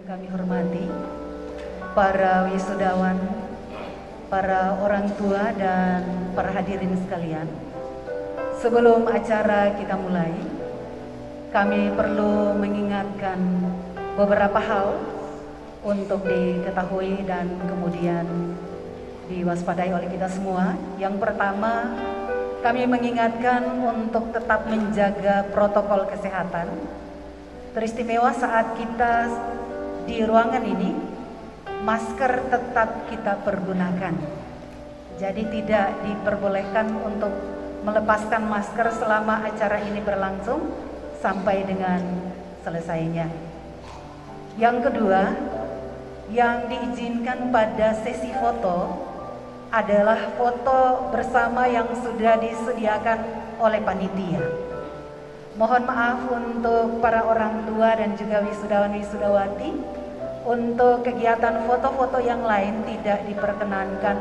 Yang kami hormati, para wisudawan, para orang tua dan para hadirin sekalian. Sebelum acara kita mulai, kami perlu mengingatkan beberapa hal untuk diketahui dan kemudian diwaspadai oleh kita semua. Yang pertama, kami mengingatkan untuk tetap menjaga protokol kesehatan, teristimewa saat kita di ruangan ini, masker tetap kita pergunakan. Jadi tidak diperbolehkan untuk melepaskan masker selama acara ini berlangsung sampai dengan selesainya. Yang kedua, yang diizinkan pada sesi foto adalah foto bersama yang sudah disediakan oleh panitia. Mohon maaf untuk para orang tua dan juga wisudawan-wisudawati, untuk kegiatan foto-foto yang lain tidak diperkenankan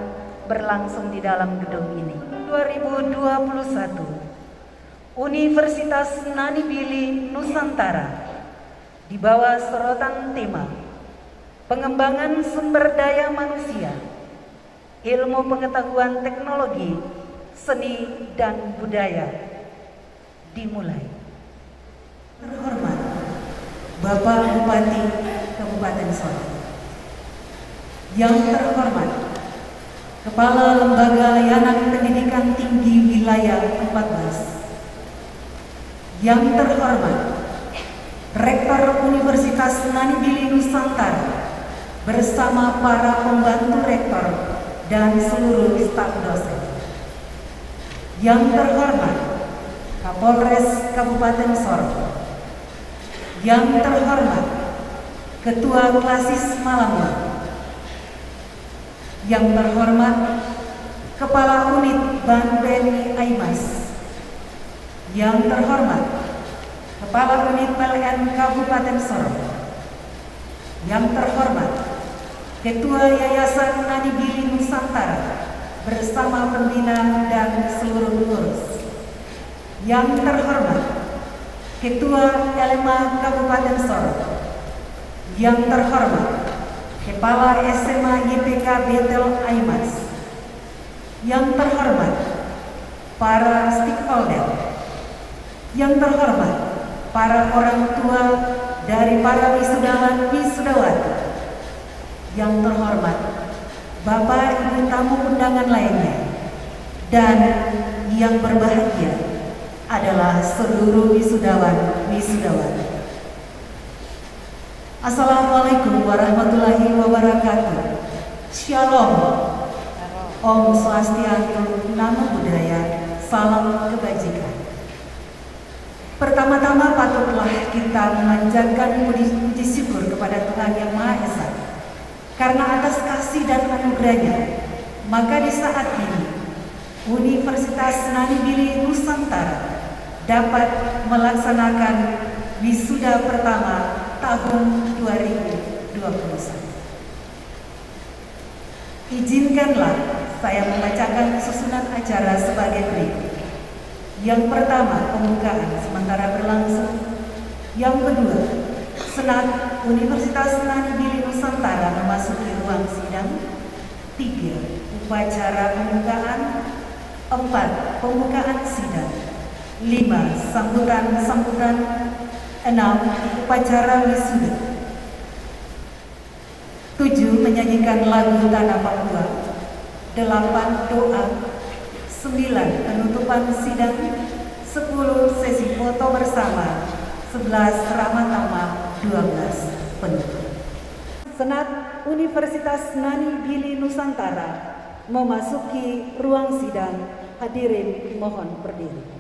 berlangsung di dalam gedung ini. 2021 Universitas Nani Billy Nusantara di bawah sorotan tema Pengembangan Sumber Daya Manusia, Ilmu Pengetahuan Teknologi, Seni dan Budaya dimulai. Terhormat Bapak Bupati Kabupaten Sorong, yang terhormat Kepala Lembaga Layanan Pendidikan Tinggi Wilayah 14, yang terhormat Rektor Universitas Nani Billy Nusantara bersama para pembantu rektor dan seluruh staf dosen, yang terhormat Kapolres Kabupaten Sorong, yang terhormat Ketua Klasis Malamua, yang terhormat Kepala Unit Ban BNI Aimas, yang terhormat Kepala Unit PLN Kabupaten Sorong, yang terhormat Ketua Yayasan Nani Billy Nusantara bersama pembina dan seluruh pengurus, yang terhormat Ketua LMA Kabupaten Sorong, yang terhormat Kepala SMA YPK Betel Aimas, yang terhormat para stakeholder, yang terhormat para orang tua dari para wisudawan-wisudawati, yang terhormat Bapak Ibu tamu undangan lainnya, dan yang berbahagia adalah seluruh wisudawan-wisudawati. Assalamualaikum warahmatullahi wabarakatuh. Shalom. Om Swastiastu, Namo Buddhaya, salam kebajikan. Pertama-tama patutlah kita memanjatkan puji syukur kepada Tuhan Yang Maha Esa, karena atas kasih dan anugerahnya, maka di saat ini Universitas Nani Billy Nusantara dapat melaksanakan wisuda pertama tahun 2021. Izinkanlah saya membacakan susunan acara sebagai berikut. Yang pertama, pembukaan sementara berlangsung. Yang kedua, Senat Universitas Nani Billy Nusantara memasuki ruang sidang. 3. Upacara pembukaan. 4. Pembukaan sidang. 5. Sambutan. 6. Upacara wisuda. 7. Menyanyikan lagu Tanah Papua. 8. Doa. 9. Penutupan sidang. 10. Sesi foto bersama. 11. Ramah tamah. 12. Penutup. Senat Universitas Nani Billy Nusantara memasuki ruang sidang. Hadirin mohon berdiri.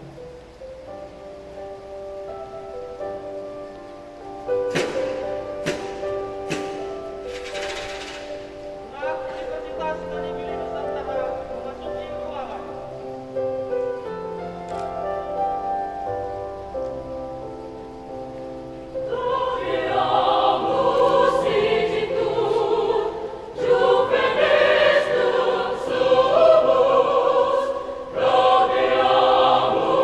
Juvenescum sumus, proteamus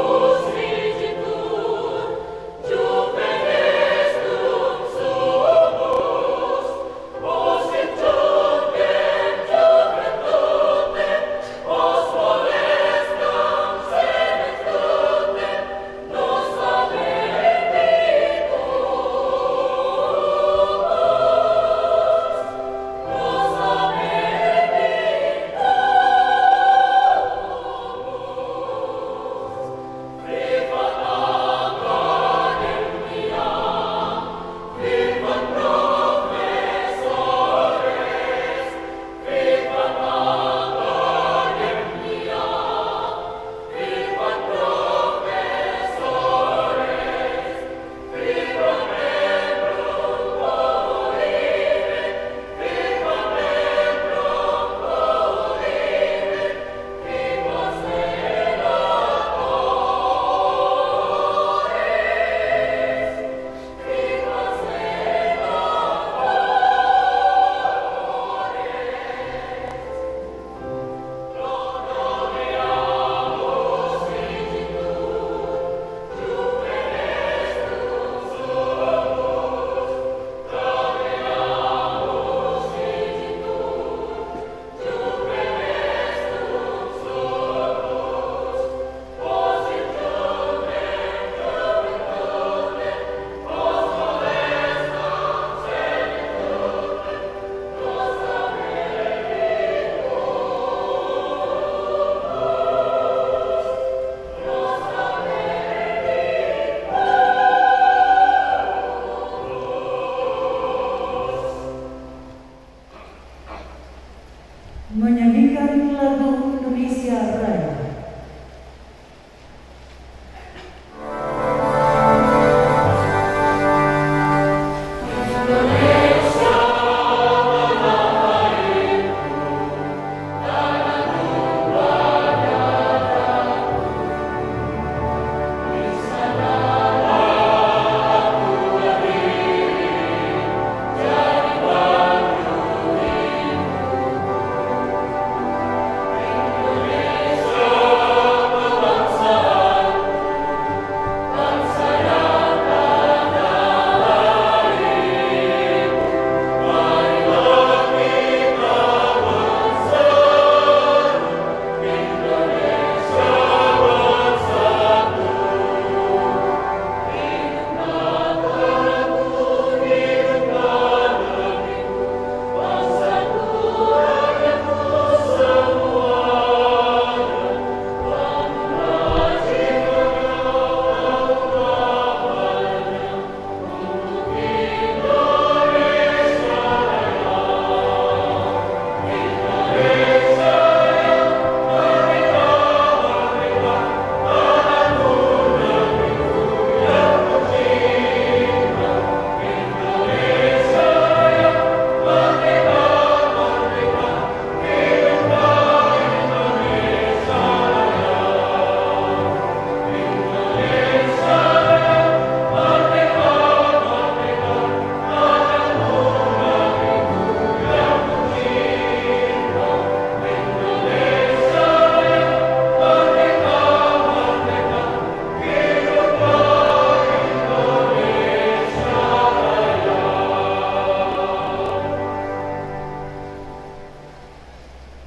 menyanyikan lagu Indonesia Raya.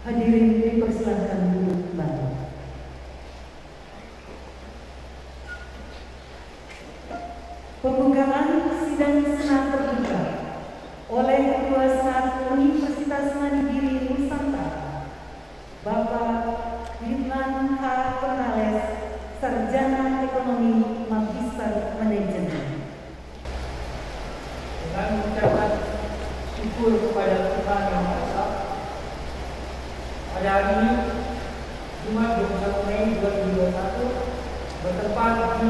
Hadirin dipersilakan duduk kembali. Pembukaan sidang senat terbuka oleh Ketua Senat Universitas Mandiri Nusantara, Bapak Yudlan H. Pernales, Sarjana Ekonomi Magister Manajemen. Dengan mengucapkan syukur kepada Tuhan Yang Maha Esa, pada hari ini, Jumat 21 Mei 2021, bertempat di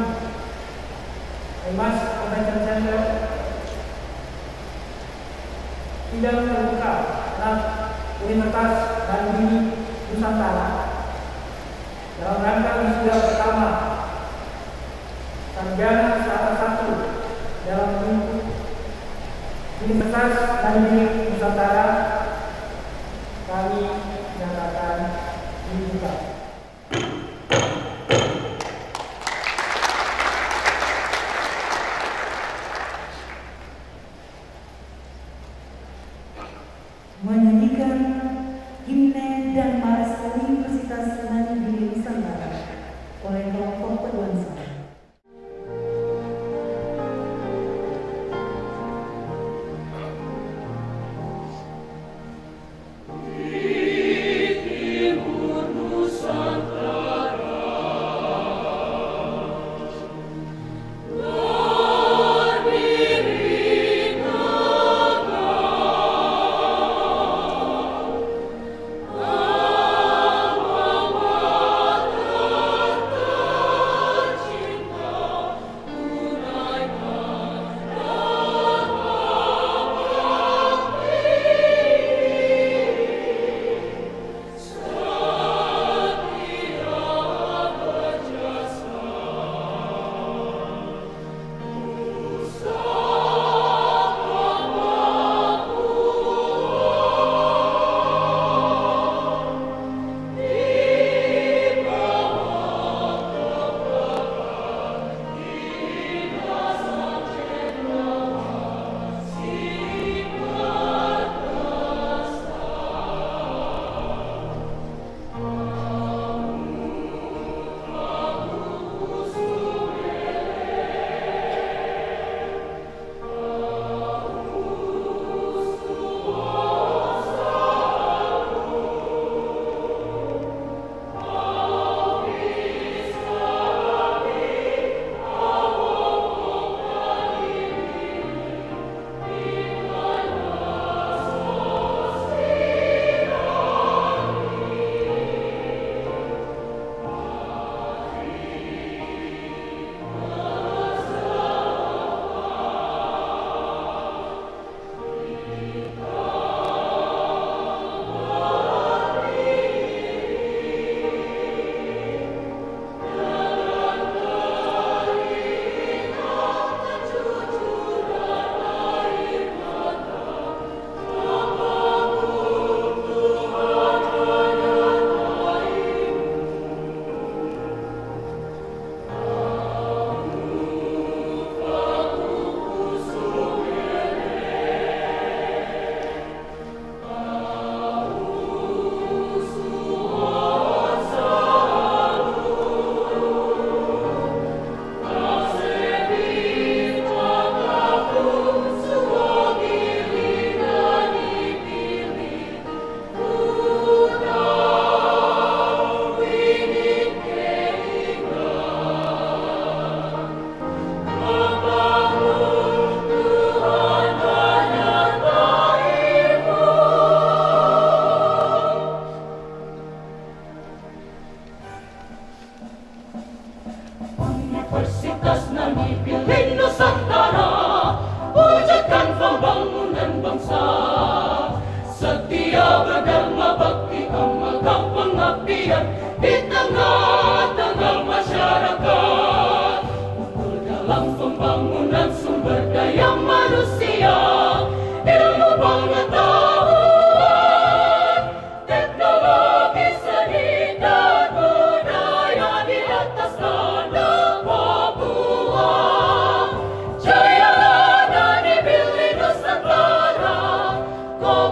Emas Convention Center, sidang terbuka Senat Universitas Mandiri Nusantara dalam rangka wisuda pertama sarjana salah satu dalam Universitas Mandiri Nusantara kami nyatakan dibuka. Menyanyikan himne dan mars Universitas Mandiri Nusantara oleh kelompok penuansa.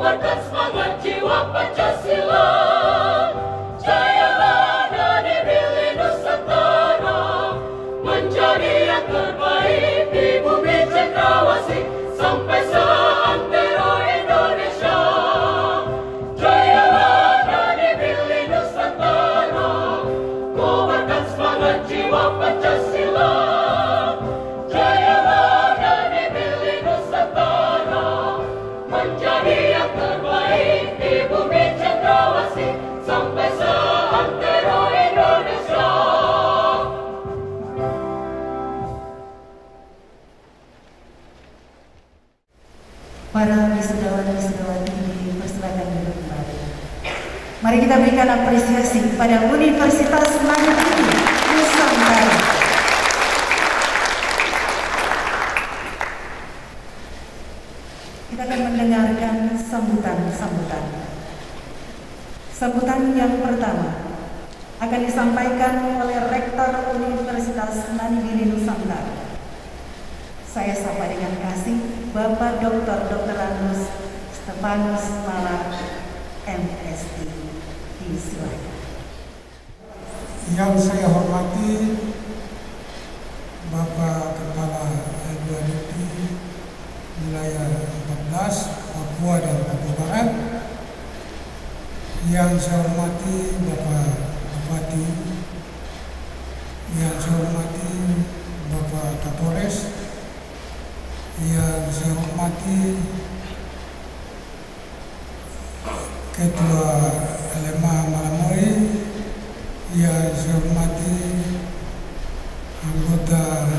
kobarkan semangat jiwa Pancasila. Jayalah dari Bili Nusantara, menjadi yang terbaik di bumi cendrawasih sampai seantero Indonesia. Jayalah dari Bili Nusantara, kobarkan semangat jiwa Pancasila. Jayalah dari Bili Nusantara, menjadi yang terbaik di bumi cendrawasih sampai seantero Indonesia. Para wisudawan-wisudawati dipersilakan duduk kembali. Mari kita berikan apresiasi kepada Universitas Mandiri Nusantara. Kita akan mendengarkan sambutan. Sambutan yang pertama akan disampaikan oleh Rektor Universitas Mandiri Nusantara. Saya sapa dengan kasih Bapak Dr. Anus Stefanus Mala, MSc. Silakan. Yang saya hormati Bapak Kepala LUADP Wilayah 14 Papua dan Papua Barat, yang saya hormati Bapak Bupati, yang saya hormati Bapak Kapolres, yang saya hormati Ketua LMA Malamoi, yang saya hormati anggota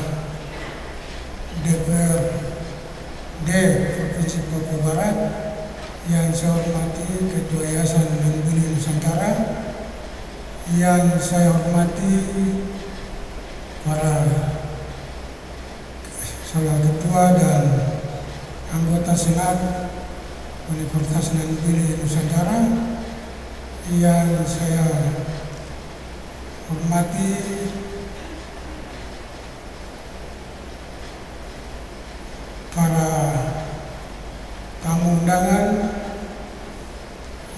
DPRD Provinsi Papua Barat, yang saya hormati Ketua Yayasan Bili Nusantara, yang saya hormati para salah ketua dan anggota Senat Universitas Bili Nusantara, yang saya hormati para tamu undangan,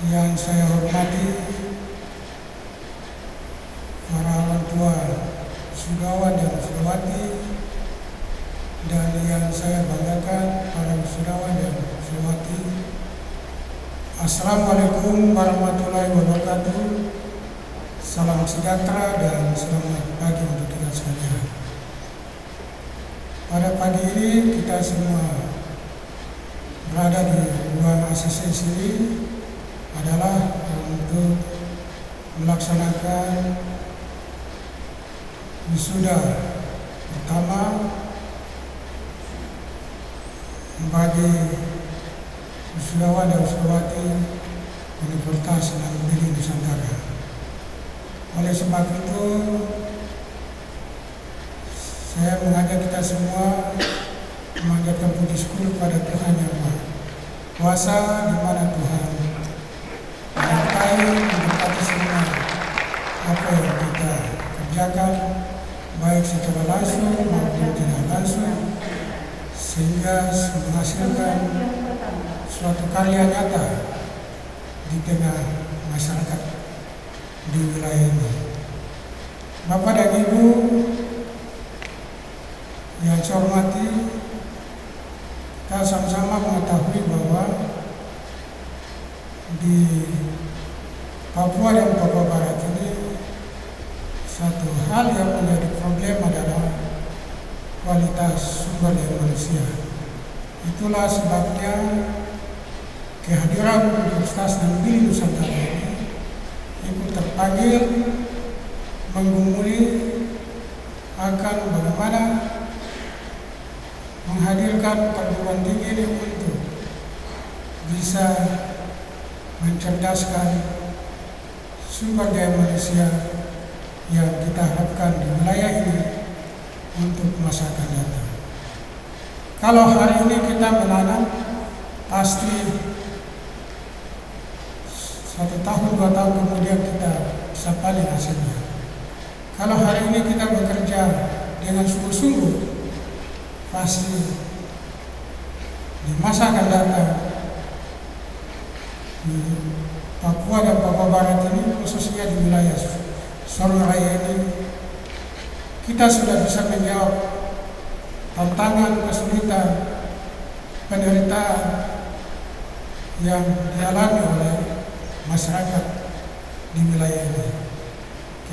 yang saya hormati para orang tua wisudawan dan wisudawati, dan yang saya banggakan para wisudawan dan wisudawati. Assalamualaikum warahmatullahi wabarakatuh. Salam sejahtera dan selamat pagi untuk kita sekalian. Pada pagi ini kita semua berada di ruang ACC sini adalah untuk melaksanakan wisuda pertama bagi wisudawan dan wisudawati Universitas Bili Nusantara. Oleh sebab itu, saya mengajak kita semua memanjatkan puji syukur kepada Tuhan Yang Maha Kuasa, di mana Tuhan menyertai memberkati semua apa yang kita kerjakan, baik secara langsung maupun tidak langsung, sehingga menghasilkan suatu karya nyata di tengah masyarakat di wilayah ini. Bapak dan Ibu yang saya hormati, kita sama-sama mengetahui bahwa di Papua dan Papua Barat ini satu hal yang menjadi problem adalah kualitas sumber daya manusia. Itulah sebabnya kehadiran Universitas Bili Nusantara ini ikut terpanggil menggumuli akan bagaimana menghadirkan perguruan tinggi ini untuk bisa mencerdaskan sumber daya manusia yang kita harapkan di wilayah ini untuk masa akan datang. Kalau hari ini kita menanam, pasti 1 tahun 2 tahun kemudian kita bisa panen hasilnya. Kalau hari ini kita bekerja dengan sungguh-sungguh, pasti di masa akan datang di Papua dan Papua Barat ini, khususnya di wilayah Sorong Raya ini, kita sudah bisa menjawab tantangan, kesulitan, penderitaan yang dialami oleh masyarakat di wilayah ini.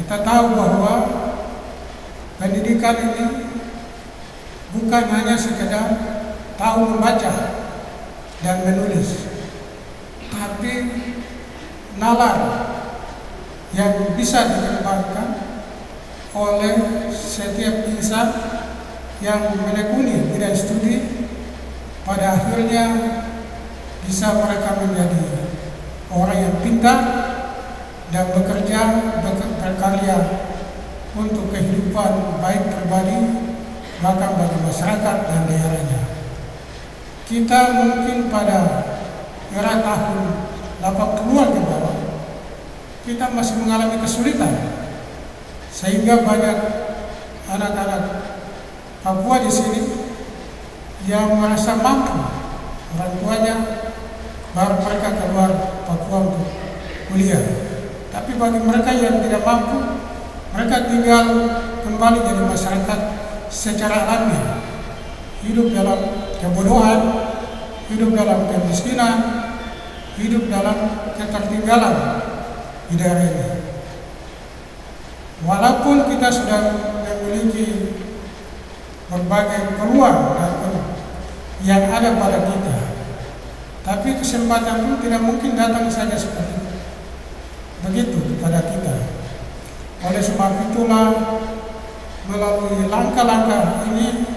Kita tahu bahwa pendidikan ini bukan hanya sekedar tahu membaca dan menulis, tapi nalar yang bisa dikembangkan oleh setiap insan yang menekuni bidang studi, pada akhirnya bisa mereka menjadi orang yang pintar dan bekerja, berkarya untuk kehidupan baik pribadi bahkan bagi masyarakat dan daerahnya. Kita mungkin pada era tahun 80-an ke bawah, kita masih mengalami kesulitan, sehingga banyak anak-anak Papua di sini yang merasa mampu, orang tuanya baru mereka keluar Papua untuk kuliah. Tapi bagi mereka yang tidak mampu, mereka tinggal kembali jadi masyarakat secara alami, hidup dalam kebodohan, hidup dalam kemiskinan, hidup dalam ketertinggalan di daerah ini. Walaupun kita sudah memiliki berbagai peluang yang ada pada kita, tapi kesempatan itu tidak mungkin datang saja seperti begitu kepada kita. Oleh sebab itulah, melalui langkah-langkah ini,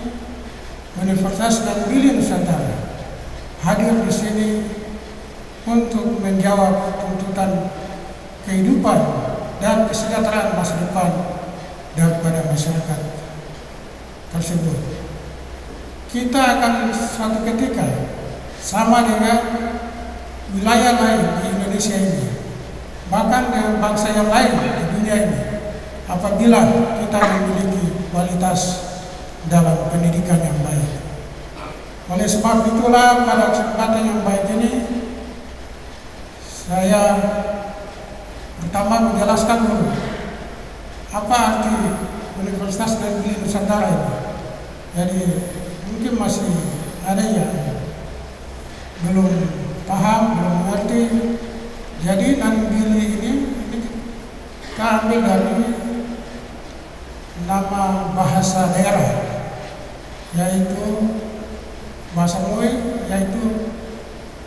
Universitas Negeri Nusantara hadir di sini untuk menjawab tuntutan kehidupan dan kesejahteraan masa depan daripada masyarakat tersebut. Kita akan suatu ketika sama dengan wilayah lain di Indonesia ini, bahkan dengan bangsa yang lain di dunia ini, apabila kita memiliki kualitas dalam pendidikan yang baik. Oleh sebab itulah, pada kesempatan yang baik ini, saya pertama menjelaskan dulu apa arti Universitas Negeri Nusantara itu. Jadi mungkin masih ada yang belum paham, belum mengerti. Jadi Nanggili ini kita ambil dari nama bahasa daerah, yaitu bahasa Moy, yaitu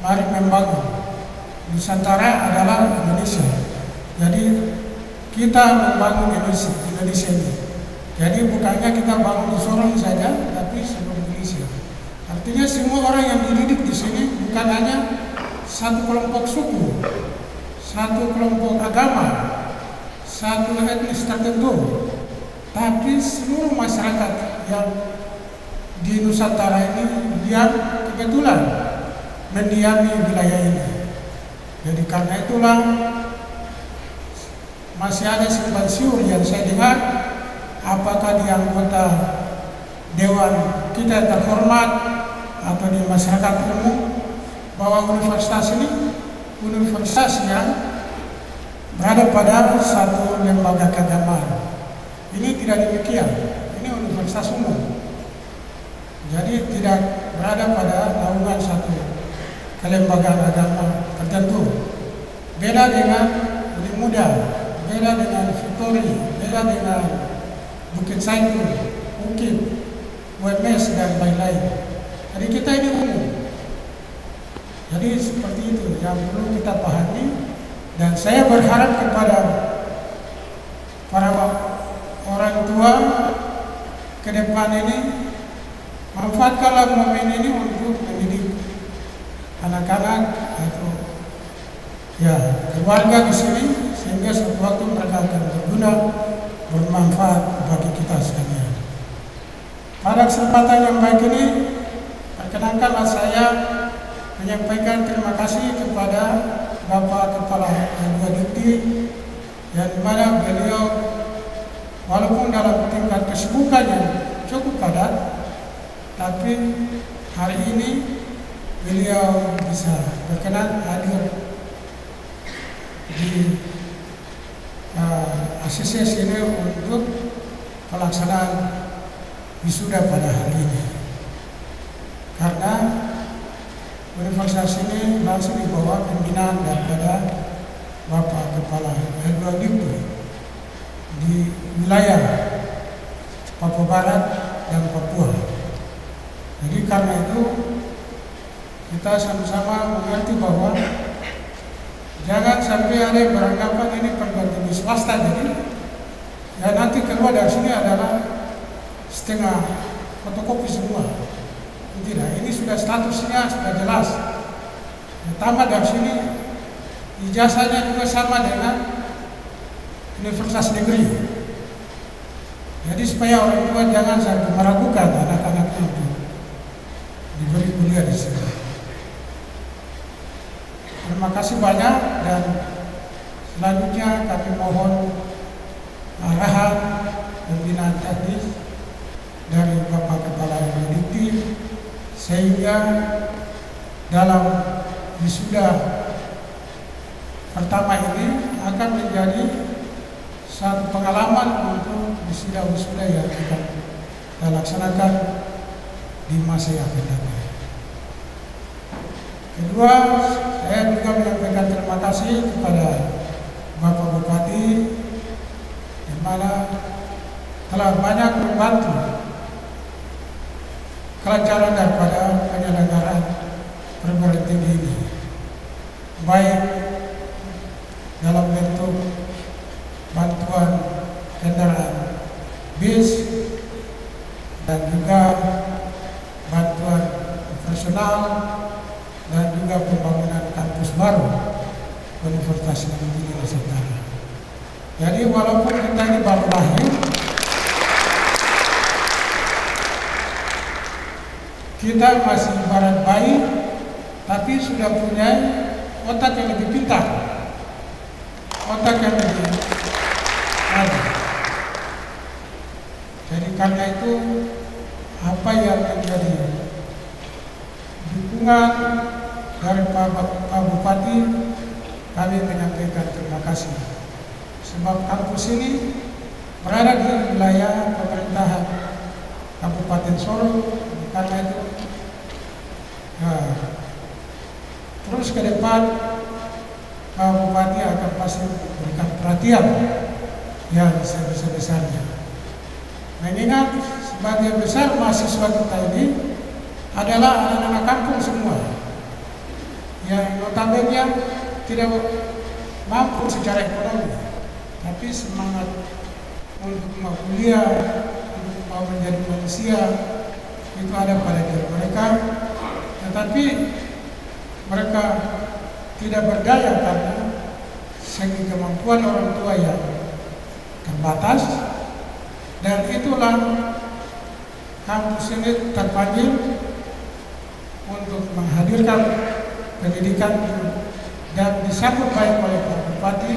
mari membangun. Nusantara adalah Indonesia. Jadi kita membangun Indonesia ini. Jadi bukannya kita bangun di Sorong saja, tapi seluruh Indonesia. Artinya semua orang yang dididik di sini bukan hanya satu kelompok suku, satu kelompok agama, satu etnis tertentu, tapi seluruh masyarakat yang di Nusantara ini yang kebetulan mendiami wilayah ini. Jadi karena itulah masih ada simpang siur yang saya dengar, apakah di anggota dewan kita yang terhormat atau di masyarakat umum, bahwa universitas ini universitas yang berada pada satu lembaga keagamaan. Ini tidak demikian, ini universitas umum. Jadi tidak berada pada naungan satu kelembagaan agama tertentu. Beda dengan Budi Muda, beda dengan Victory, beda dengan Bukit Zaitun, UKIP, UMS dan lain-lain. Jadi kita ini umum. Jadi seperti itu yang perlu kita pahami, dan saya berharap kepada para orang tua ke depan ini, manfaatkanlah momen ini untuk mendidik anak-anak atau ya keluarga di sini, sehingga suatu waktu mereka akan berguna, bermanfaat bagi kita sekalian. Pada kesempatan yang baik ini, perkenankanlah saya menyampaikan terima kasih kepada Bapak Kepala Lembaga Dikti, yang dimana beliau walaupun dalam tingkat kesibukan yang cukup padat, tapi hari ini beliau bisa berkenan hadir di ACC sini untuk pelaksanaan wisuda pada hari ini. Karena universitas ini langsung di bawah pimpinan daripada Bapak Kepala LDIP di wilayah Papua Barat dan Papua. Jadi karena itu kita sama-sama mengerti bahwa jangan sampai ada yang beranggapan ini perguruan tinggi swasta, jadi ya nanti keluar dari sini adalah setengah fotokopi semua. Tidak, ini sudah statusnya sudah jelas. Tambah dari sini ijazahnya juga sama dengan universitas negeri. Jadi supaya orang tua jangan sampai meragukan anak-anaknya untuk diberi kuliah di sini. Terima kasih banyak, dan selanjutnya kami mohon arahan pembinaan teknis dari Bapak Kepala LDIP sehingga dalam wisuda pertama ini akan menjadi satu pengalaman untuk wisuda-wisuda yang akan kita laksanakan di masa yang akan datang. Kedua, saya juga menyampaikan terima kasih kepada Bapak Bupati di mana telah banyak membantu kelancaran daripada penyelenggaraan perguruan tinggi ini, baik dalam bentuk bantuan kendaraan bis dan juga bantuan operasional dan juga pembangunan kampus baru Universitas Negeri Nusantara. Jadi walaupun kita ini baru lahir, kita masih ibarat bayi, tapi sudah punya otak yang lebih pintar, otak yang lebih ada. Jadi karena itu apa yang menjadi dukungan dari Pak Bupati, kami menyampaikan terima kasih. Sebab kampus ini berada di wilayah pemerintahan Kabupaten Sorong, karena itu terus ke depan Pak Bupati akan pasti memberikan perhatian yang sebesar-besarnya. Mengingat sebagian besar mahasiswa kita ini adalah anak-anak kampung semua yang notabene tidak mampu secara ekonomi, tapi semangat untuk mau kuliah, untuk mau menjadi manusia itu ada pada diri mereka, tetapi mereka tidak berdaya karena segi kemampuan orang tua yang terbatas, dan itulah kampus ini terpanggil untuk menghadirkan pendidikan dan disambut baik oleh Pak Bupati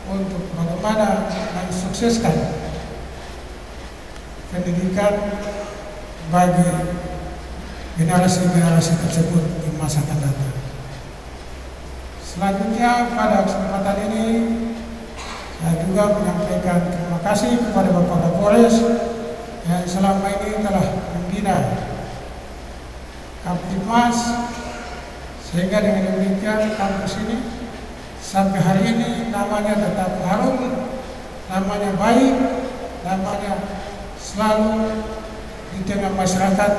untuk bagaimana mensukseskan pendidikan bagi generasi-generasi tersebut di masa akan datang. Selanjutnya pada kesempatan ini saya juga menyampaikan terima kasih kepada Bapak Kapolres yang selama ini telah membina Kamtipmas, sehingga dengan demikian kampus ini sampai hari ini namanya tetap harum, namanya baik, namanya selalu di tengah masyarakat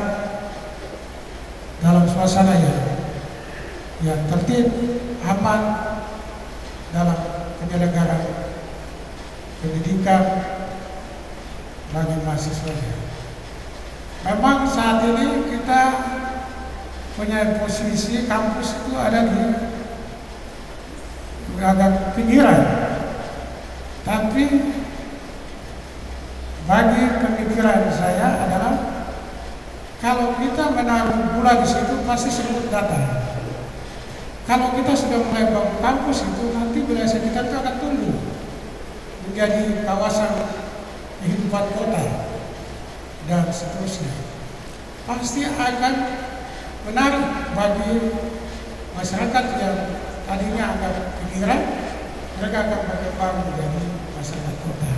dalam suasana yang tertib, aman dalam penyelenggaraan pendidikan bagi mahasiswanya. Memang saat ini kita punya posisi kampus itu ada di agak pinggiran, tapi bagi pemikiran saya adalah kalau kita menaruh bola di situ pasti semut datang. Kalau kita sudah mulai bangun kampus itu, nanti wilayah sekitar itu akan tumbuh menjadi kawasan kehidupan kota dan seterusnya. Pasti akan menarik bagi masyarakat yang tadinya agak pinggiran mereka akan berkembang menjadi masyarakat kota.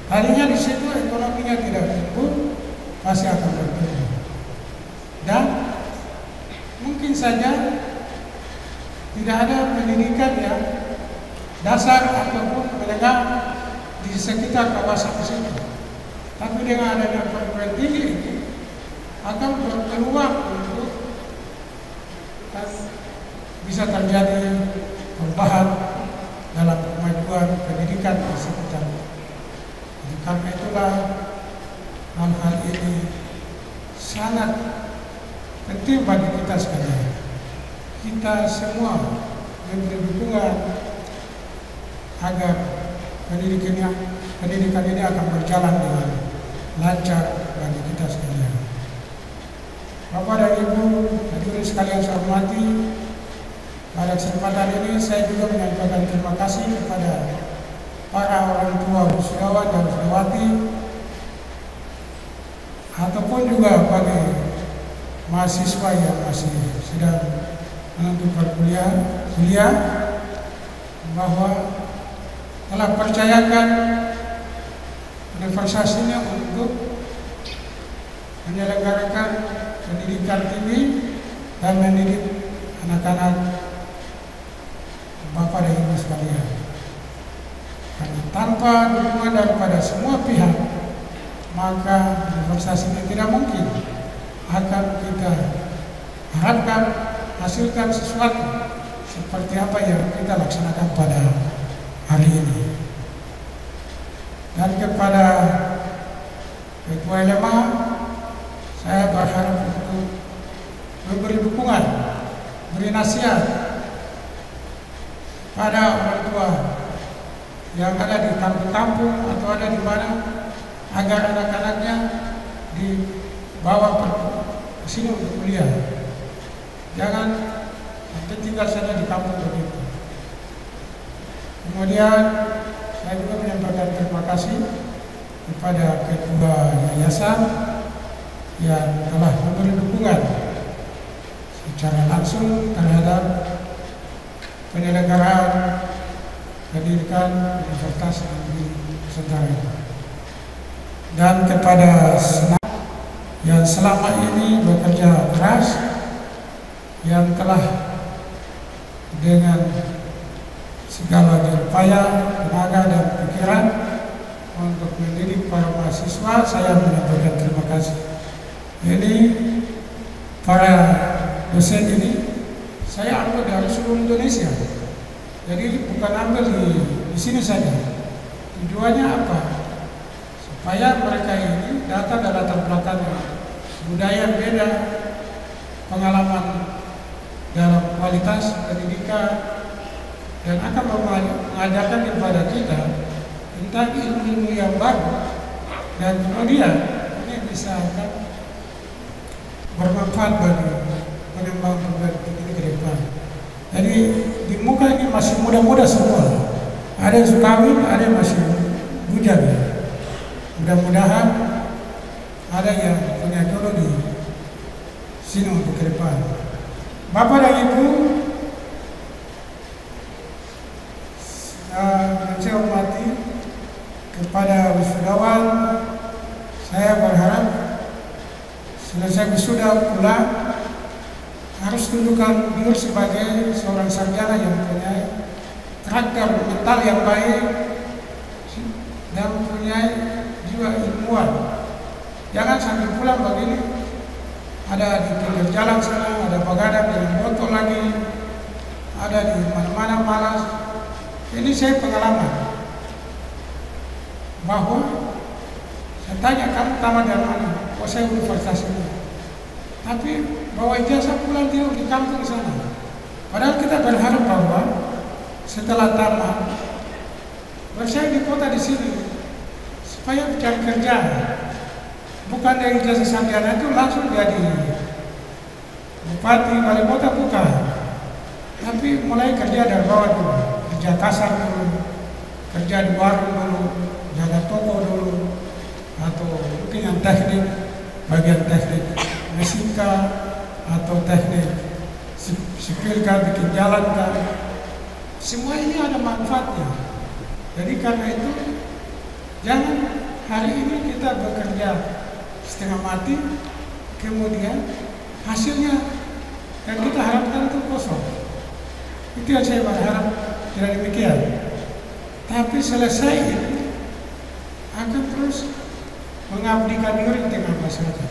Tadinya di situ ekonominya tidak tumbuh, pasti akan bertumbuh. Dan mungkin saja tidak ada pendidikan yang dasar ataupun menengah di sekitar kawasan situ. Tapi dengan adanya perguruan tinggi ini akan berpeluang untuk bisa terjadi perubahan dalam kemajuan pendidikan di sekitar. Karena itulah hal-hal ini sangat penting bagi kita sekalian. Kita semua memberi dukungan agar pendidikan ini akan berjalan dengan lancar bagi kita sekalian. Bapak dan Ibu, hadirin sekalian saya hormati, pada kesempatan ini saya juga menyampaikan terima kasih kepada para orang tua wisudawan dan wisudawati, ataupun juga bagi mahasiswa yang masih sedang menempuh kuliah, bahwa telah percayakan universitas ini untuk menyelenggarakan pendidikan tinggi dan mendidik anak-anak Bapak dan Ibu sekalian. Karena tanpa dukungan daripada semua pihak, maka universitas ini tidak mungkin akan kita harapkan hasilkan sesuatu seperti apa yang kita laksanakan pada hari ini. Dan kepada Ketua LMA, saya berharap untuk memberi dukungan, beri nasihat pada orang tua yang ada di kampung-kampung atau ada di mana, agar anak-anaknya dibawa ke sini untuk kuliah. Jangan tinggal saja di kampung begitu. Kemudian saya juga menyampaikan terima kasih kepada Ketua Yayasan yang telah memberi dukungan secara langsung terhadap penyelenggaraan pendidikan Universitas Negeri Nusantara. Dan kepada Senat yang selama ini bekerja keras, yang telah dengan segala upaya, tenaga dan pikiran untuk mendidik para mahasiswa, saya menyampaikan terima kasih. Jadi para dosen ini saya ambil dari seluruh Indonesia. Jadi bukan ambil di sini saja. Tujuannya apa? Supaya mereka ini datang dari latar belakang budaya beda, pengalaman dalam kualitas pendidikan, dan akan mengajarkan kepada kita tentang ilmu-ilmu yang baru, dan kemudian ini bisa akan bermanfaat bagi pengembangan pendidikan ke depan. Jadi di muka ini masih muda-muda semua, ada yang suka kawin, ada yang masih bujang. Mudah-mudahan ada yang punya jodoh di sini untuk ke depan. Bapak dan Ibu, saya hormati kepada wisudawan, saya berharap selesai wisuda pulang harus tunjukkan diri sebagai seorang sarjana yang punya karakter mental yang baik dan punya jiwa ilmuwan. Jangan sambil pulang begini, ada di pinggir jalan sana, ada begadang dengan botol lagi, ada di mana-mana malas. Ini saya pengalaman bahwa saya tanya, kamu tamat dari mana? Oh, saya universitas ini. Tapi bawa ijazah pulang di kampung sana. Padahal kita berharap bahwa setelah tamat bersaing di kota di sini supaya mencari kerja. Bukan dari ijazah sarjana itu langsung jadi bupati, wali kota, bukan. Tapi mulai kerja dari bawah dulu, kerja kasar dulu, kerja di warung dulu, jaga toko dulu, atau mungkin yang teknik, bagian teknik mesinka atau teknik sipil kan, bikin jalan kan, Semua ini ada manfaatnya. Jadi karena itu jangan hari ini kita bekerja setengah mati, kemudian hasilnya yang kita harapkan itu kosong. Itu yang saya berharap tidak demikian. Tapi selesai itu akan terus mengabdikan diri di tengah masyarakat.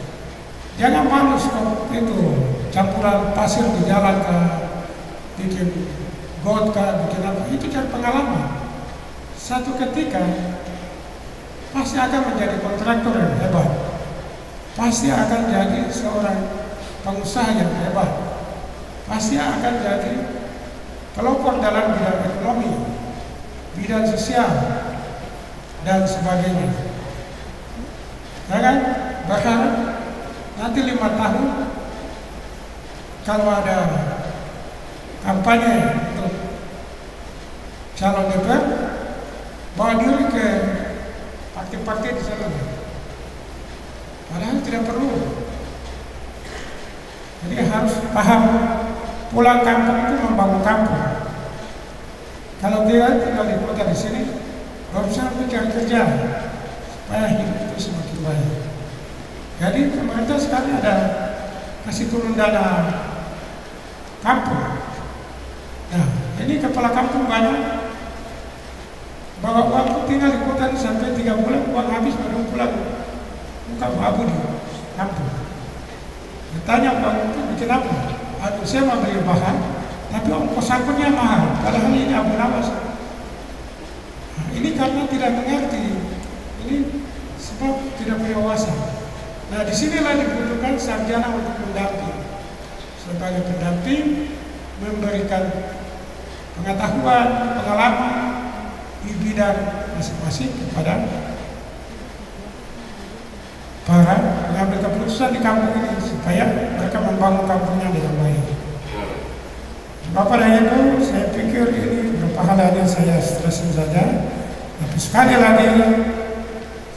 Jangan malu kok itu campuran pasir di jalan ke bikin got ke bikin apa, itu cari pengalaman. Satu ketika pasti akan menjadi kontraktor yang hebat, pasti akan jadi seorang pengusaha yang hebat, pasti akan jadi pelopor dalam bidang ekonomi, bidang sosial, dan sebagainya. Jangan berharap nanti 5 tahun kalau ada kampanye untuk calon DPR, bawa diri ke partai-partai di sana. Padahal tidak perlu. Jadi harus paham, pulang kampung itu membangun kampung. Kalau dia tinggal di kota di sini, berusaha mencari kerja supaya hidup itu semakin baik. Jadi pemerintah sekarang ada kasih turun dana kampung. Nah, ini kepala kampung banyak, bawa uang tinggal di kota ini sampai 3 bulan, uang habis baru pulang, buka abu di kampung. Ditanya uang itu bikin apa? Aduh, saya mau beli bahan, tapi ongkos angkutnya mahal, padahal ini abu nawas. Nah, ini karena tidak mengerti, ini sebab tidak punya wawasan. Nah, disinilah dibutuhkan sarjana untuk mendamping. Sebagai pendamping, memberikan pengetahuan, pengalaman di bidang masing-masing kepada para pengambil keputusan di kampung ini supaya mereka membangun kampungnya dengan baik. Bapak dan Ibu, saya pikir ini beberapa hal yang saya stressing saja. Tapi sekali lagi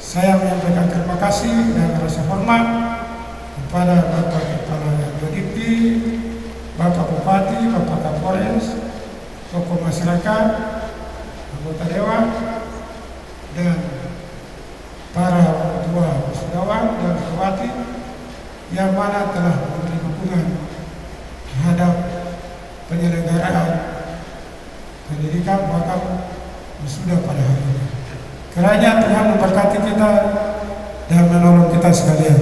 saya menyampaikan terima kasih dan rasa hormat kepada Bapak Kepala Dipti, Bapak Bupati, Bapak Kapolres, tokoh masyarakat, anggota dewan, dan para ketua wisudawan dan bupati yang mana telah memberi dukungan terhadap penyelenggaraan pendidikan bahkan wisuda pada hari ini. Kiranya Tuhan memberkati kita dan menolong kita sekalian.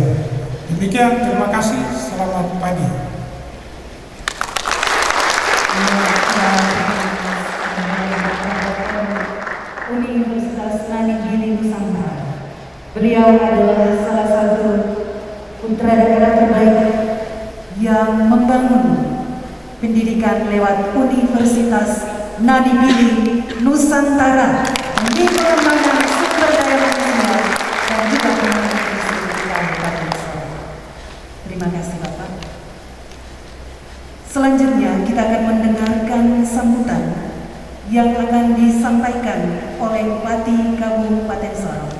Demikian, terima kasih. Selamat pagi. Universitas Nani Gili Nusantara. Beliau adalah salah satu putra daerah terbaik yang membangun pendidikan lewat Universitas Nani Gili Nusantara di pengembangan sumber daya manusia dan juga pengembangan pendidikan Kabupaten Sorong. Terima kasih Bapak. Selanjutnya kita akan mendengarkan sambutan yang akan disampaikan oleh Bupati Kabupaten Sorong.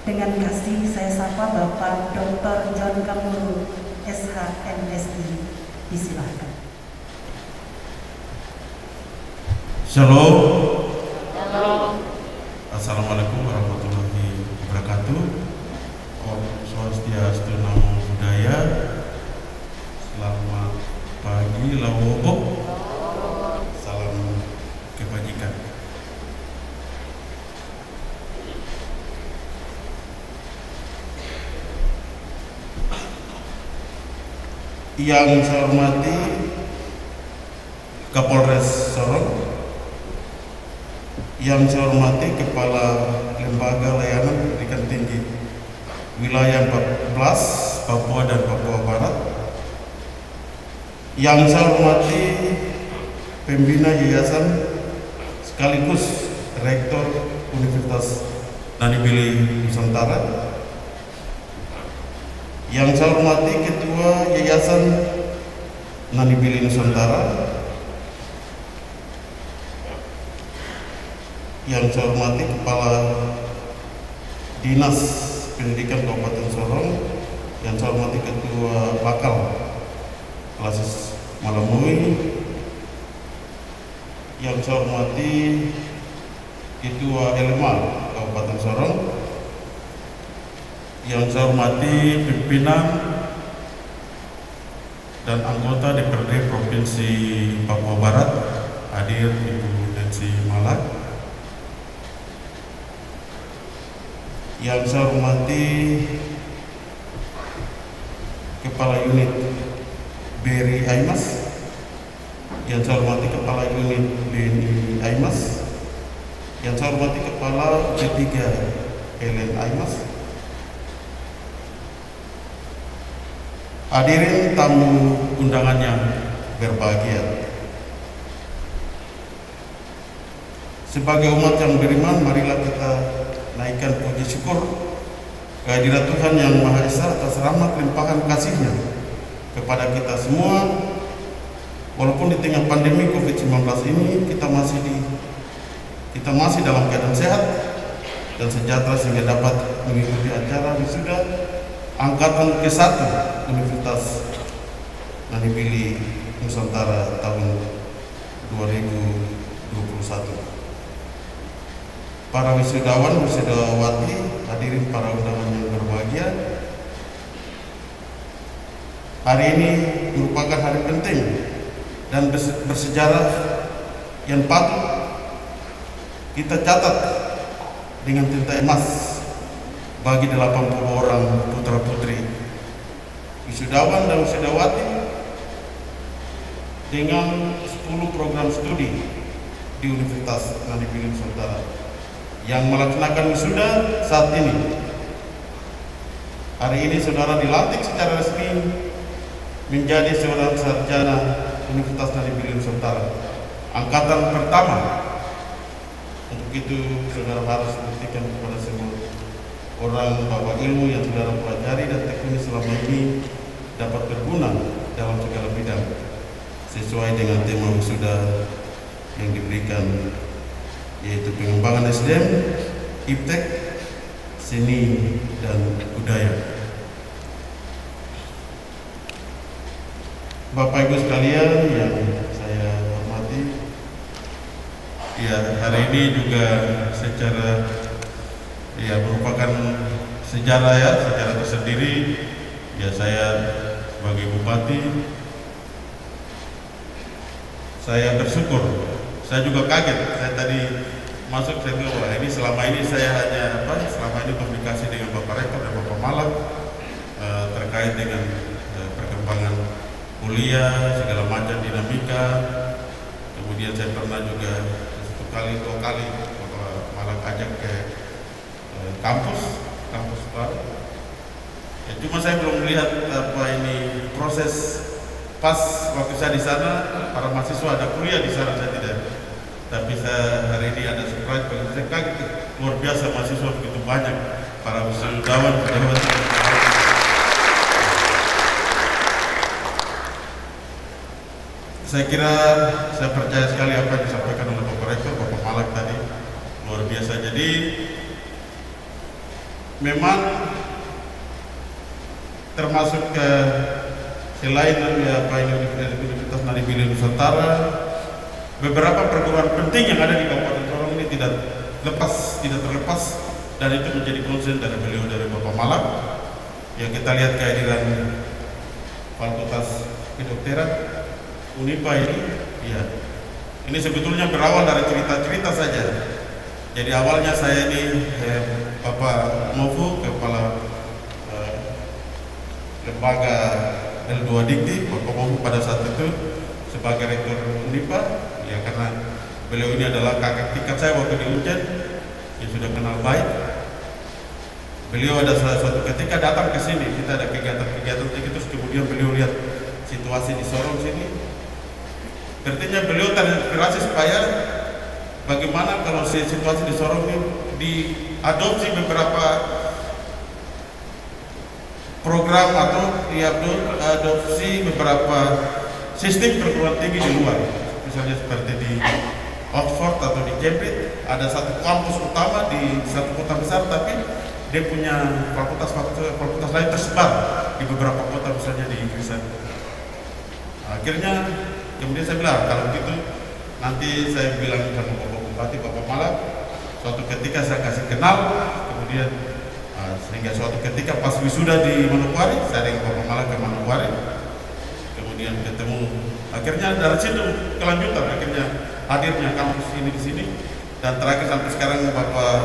Dengan kasih saya sapa Bapak Dr. John Kamuru, SH MSI. Disilahkan. Shalom. Assalamualaikum warahmatullahi wabarakatuh. Om Swastiastu, Namo Buddhaya. Selamat pagi, Lawobo. Salam kebajikan. Yang saya hormati Kapolres Sorong, yang saya hormati Kepala Lembaga Layanan Pendidikan Tinggi Wilayah 14 Papua dan Papua Barat, yang saya hormati Pembina Yayasan sekaligus Rektor Universitas Nani Gili Nusantara, yang saya hormati Ketua Yayasan Nani Gili Nusantara, yang saya hormati Kepala Dinas Pendidikan Kabupaten Sorong, yang saya hormati Ketua Bakal Klasis Malamui, yang saya hormati Ketua LMA Kabupaten Sorong, yang saya hormati pimpinan dan anggota DPRD Provinsi Papua Barat, hadir Ibu Nancy Malak, yang saya hormati Kepala Unit BRI Aimas, yang saya hormati Kepala Unit BNI Aimas, yang saya hormati Kepala B3 LN Aimas, hadirin tamu undangan yang berbahagia. Sebagai umat yang beriman, marilah kita naikkan puji syukur kehadirat Tuhan Yang Maha Esa atas rahmat limpahan kasih-Nya kepada kita semua. Walaupun di tengah pandemi COVID-19 ini kita masih dalam keadaan sehat dan sejahtera sehingga dapat mengikuti acara wisuda Angkatan ke-1 Universitas Nadi Bili Nusantara tahun 2021. Para wisudawan, wisudawati, hadirin para undangan yang berbahagia, hari ini merupakan hari penting dan bersejarah yang patut kita catat dengan tinta emas bagi 80 orang putra-putri wisudawan dan wisudawati dengan 10 program studi di Universitas Nadi Bili Nusantara yang melaksanakan wisuda saat ini. Hari ini saudara dilantik secara resmi menjadi seorang sarjana Universitas Nadi Bili Nusantara, angkatan pertama. Untuk itu saudara harus buktikan kepada semua orang bahwa ilmu yang saudara pelajari dan tekuni selama ini dapat berguna dalam segala bidang sesuai dengan tema wisuda yang diberikan, yaitu pengembangan SDM, iptek, seni, dan budaya. Bapak Ibu sekalian yang saya hormati, ya hari ini juga secara merupakan sejarah sejarah tersendiri. Ya saya sebagai bupati, saya bersyukur. Saya juga kaget. Saya tadi masuk, saya bilang, wah ini selama ini saya hanya selama ini komunikasi dengan Bapak Rektor dan Bapak Malak terkait dengan perkembangan kuliah, segala macam dinamika. Kemudian saya pernah juga dua kali Bapak Malak ajak ke kampus baru. Ya, cuma saya belum melihat ini proses pas waktu saya di sana, para mahasiswa ada kuliah di sana, saya tidak. Tapi saya hari ini ada surprise bagi saya, kaget, luar biasa mahasiswa begitu banyak, para wisudawan. Saya kira, saya percaya sekali apa yang disampaikan oleh Bapak Rektor, Bapak Malak tadi, luar biasa. Jadi memang termasuk ke selain Universitas Nadi Bili Nusantara, beberapa perguruan penting yang ada di Kabupaten Sorong ini tidak terlepas, dan itu menjadi konsen dari beliau, dari Bapak Malak. Yang kita lihat kehadiran Fakultas Kedokteran Unipa ini, ya ini sebetulnya berawal dari cerita-cerita saja. Jadi awalnya saya ini Bapak Mofu, Kepala Lembaga L2 Dikti, Bapak Mofu pada saat itu sebagai Rektor Unipa, ya karena beliau ini adalah kakak tingkat saya waktu di Ujen, yang sudah kenal baik. Beliau ada suatu ketika datang ke sini, kita ada kegiatan-kegiatan terus kemudian beliau lihat situasi di Sorong sini. Artinya beliau terinspirasi supaya bagaimana kalau situasi di Sorong ini diadopsi beberapa program atau diadopsi beberapa sistem perguruan tinggi di luar, misalnya seperti di Oxford atau di Cambridge ada satu kampus utama di satu kota besar, tapi dia punya fakultas lain tersebar di beberapa kota, misalnya di Inggris. Akhirnya kemudian saya bilang kalau begitu nanti saya bilang sama Bapak Bupati, Bapak Malak, suatu ketika saya kasih kenal, kemudian sehingga suatu ketika pas wisuda di Manokwari, saya dengan Bapak Malak ke Manokwari, kemudian ketemu, akhirnya dari situ kelanjutan, akhirnya hadirnya kampus ini di sini, dan terakhir sampai sekarang Bapak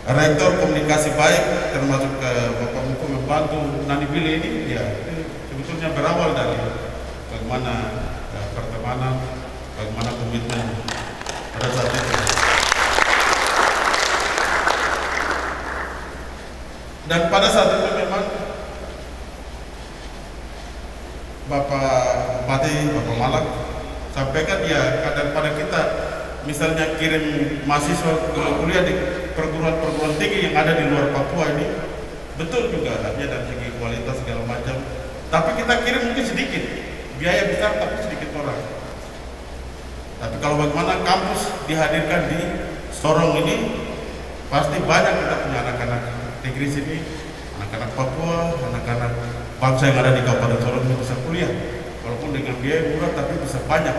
Rektor komunikasi baik, termasuk Bapak Muko membantu Nani Bili ini, ya sebetulnya berawal dari bagaimana pertemanan, bagaimana komitmen pada saat itu. Dan pada saat itu memang Bapak Bupati, Bapak Malak sampaikan ya daripada kita misalnya kirim mahasiswa kuliah di perguruan tinggi yang ada di luar Papua ini, betul juga artinya dari segi kualitas segala macam, tapi kita kirim mungkin sedikit, biaya besar tapi sedikit orang. Tapi kalau bagaimana kampus dihadirkan di Sorong ini, pasti banyak kita punya anak-anak negeri sini, anak-anak Papua, anak-anak bangsa yang ada di Kabupaten Sorong ini bisa kuliah, walaupun dengan biaya murah tapi bisa banyak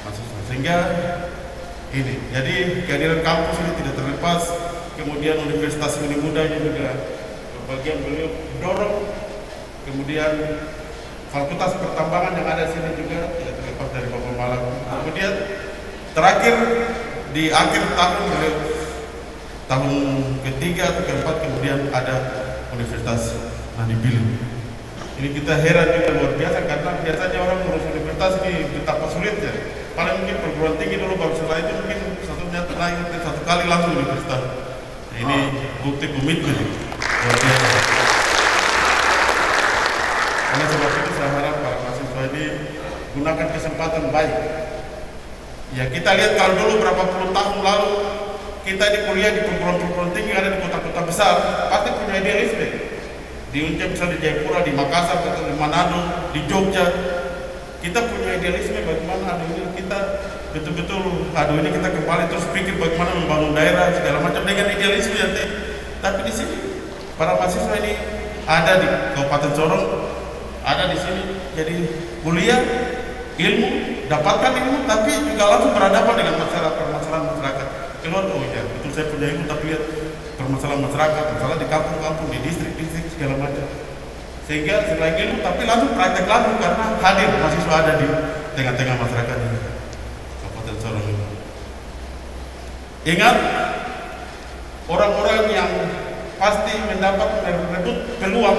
mahasiswa. Sehingga ini, jadi kehadiran kampus ini tidak terlepas. Kemudian Universitas Seni Muda ini juga bagian beliau dorong. Kemudian Fakultas Pertambangan yang ada di sini juga tidak terlepas dari Bapak Malak. Kemudian terakhir di akhir tahun beliau tahun ketiga atau keempat, kemudian ada Universitas Nani Bili. Ini kita heran juga luar biasa, karena biasanya orang ngurus universitas ini betapa sulitnya. Paling mungkin perguruan tinggi dulu, baru setelah itu mungkin satu kali langsung universitas. Nah, ini bukti komitmen luar biasa. Oleh sebab itu saya harap para mahasiswa ini gunakan kesempatan baik. Ya kita lihat kalau dulu berapa puluh tahun lalu kita di kuliah di perguruan tinggi ada di kota-kota besar, pasti punya idealisme. Di Uncap, misalnya di Jayapura, di Makassar, atau di Manado, di Jogja, kita punya idealisme bagaimana ini kita betul-betul ini kita kembali terus pikir bagaimana membangun daerah segala macam dengan idealisme nanti. Tapi di sini para mahasiswa ini ada di Kabupaten Sorong, ada di sini, jadi kuliah ilmu, dapatkan ilmu, tapi juga langsung berhadapan dengan permasalahan masyarakat. Keluar, oh ya betul saya punya ilmu, tapi lihat permasalahan masyarakat, masalah di kampung-kampung, di distrik-distrik segala macam. Sehingga selain ilmu, tapi langsung praktek langsung karena hadir mahasiswa ada di tengah-tengah masyarakat di Kabupaten Sorong ini. Ingat, orang-orang yang pasti mendapat merebut peluang,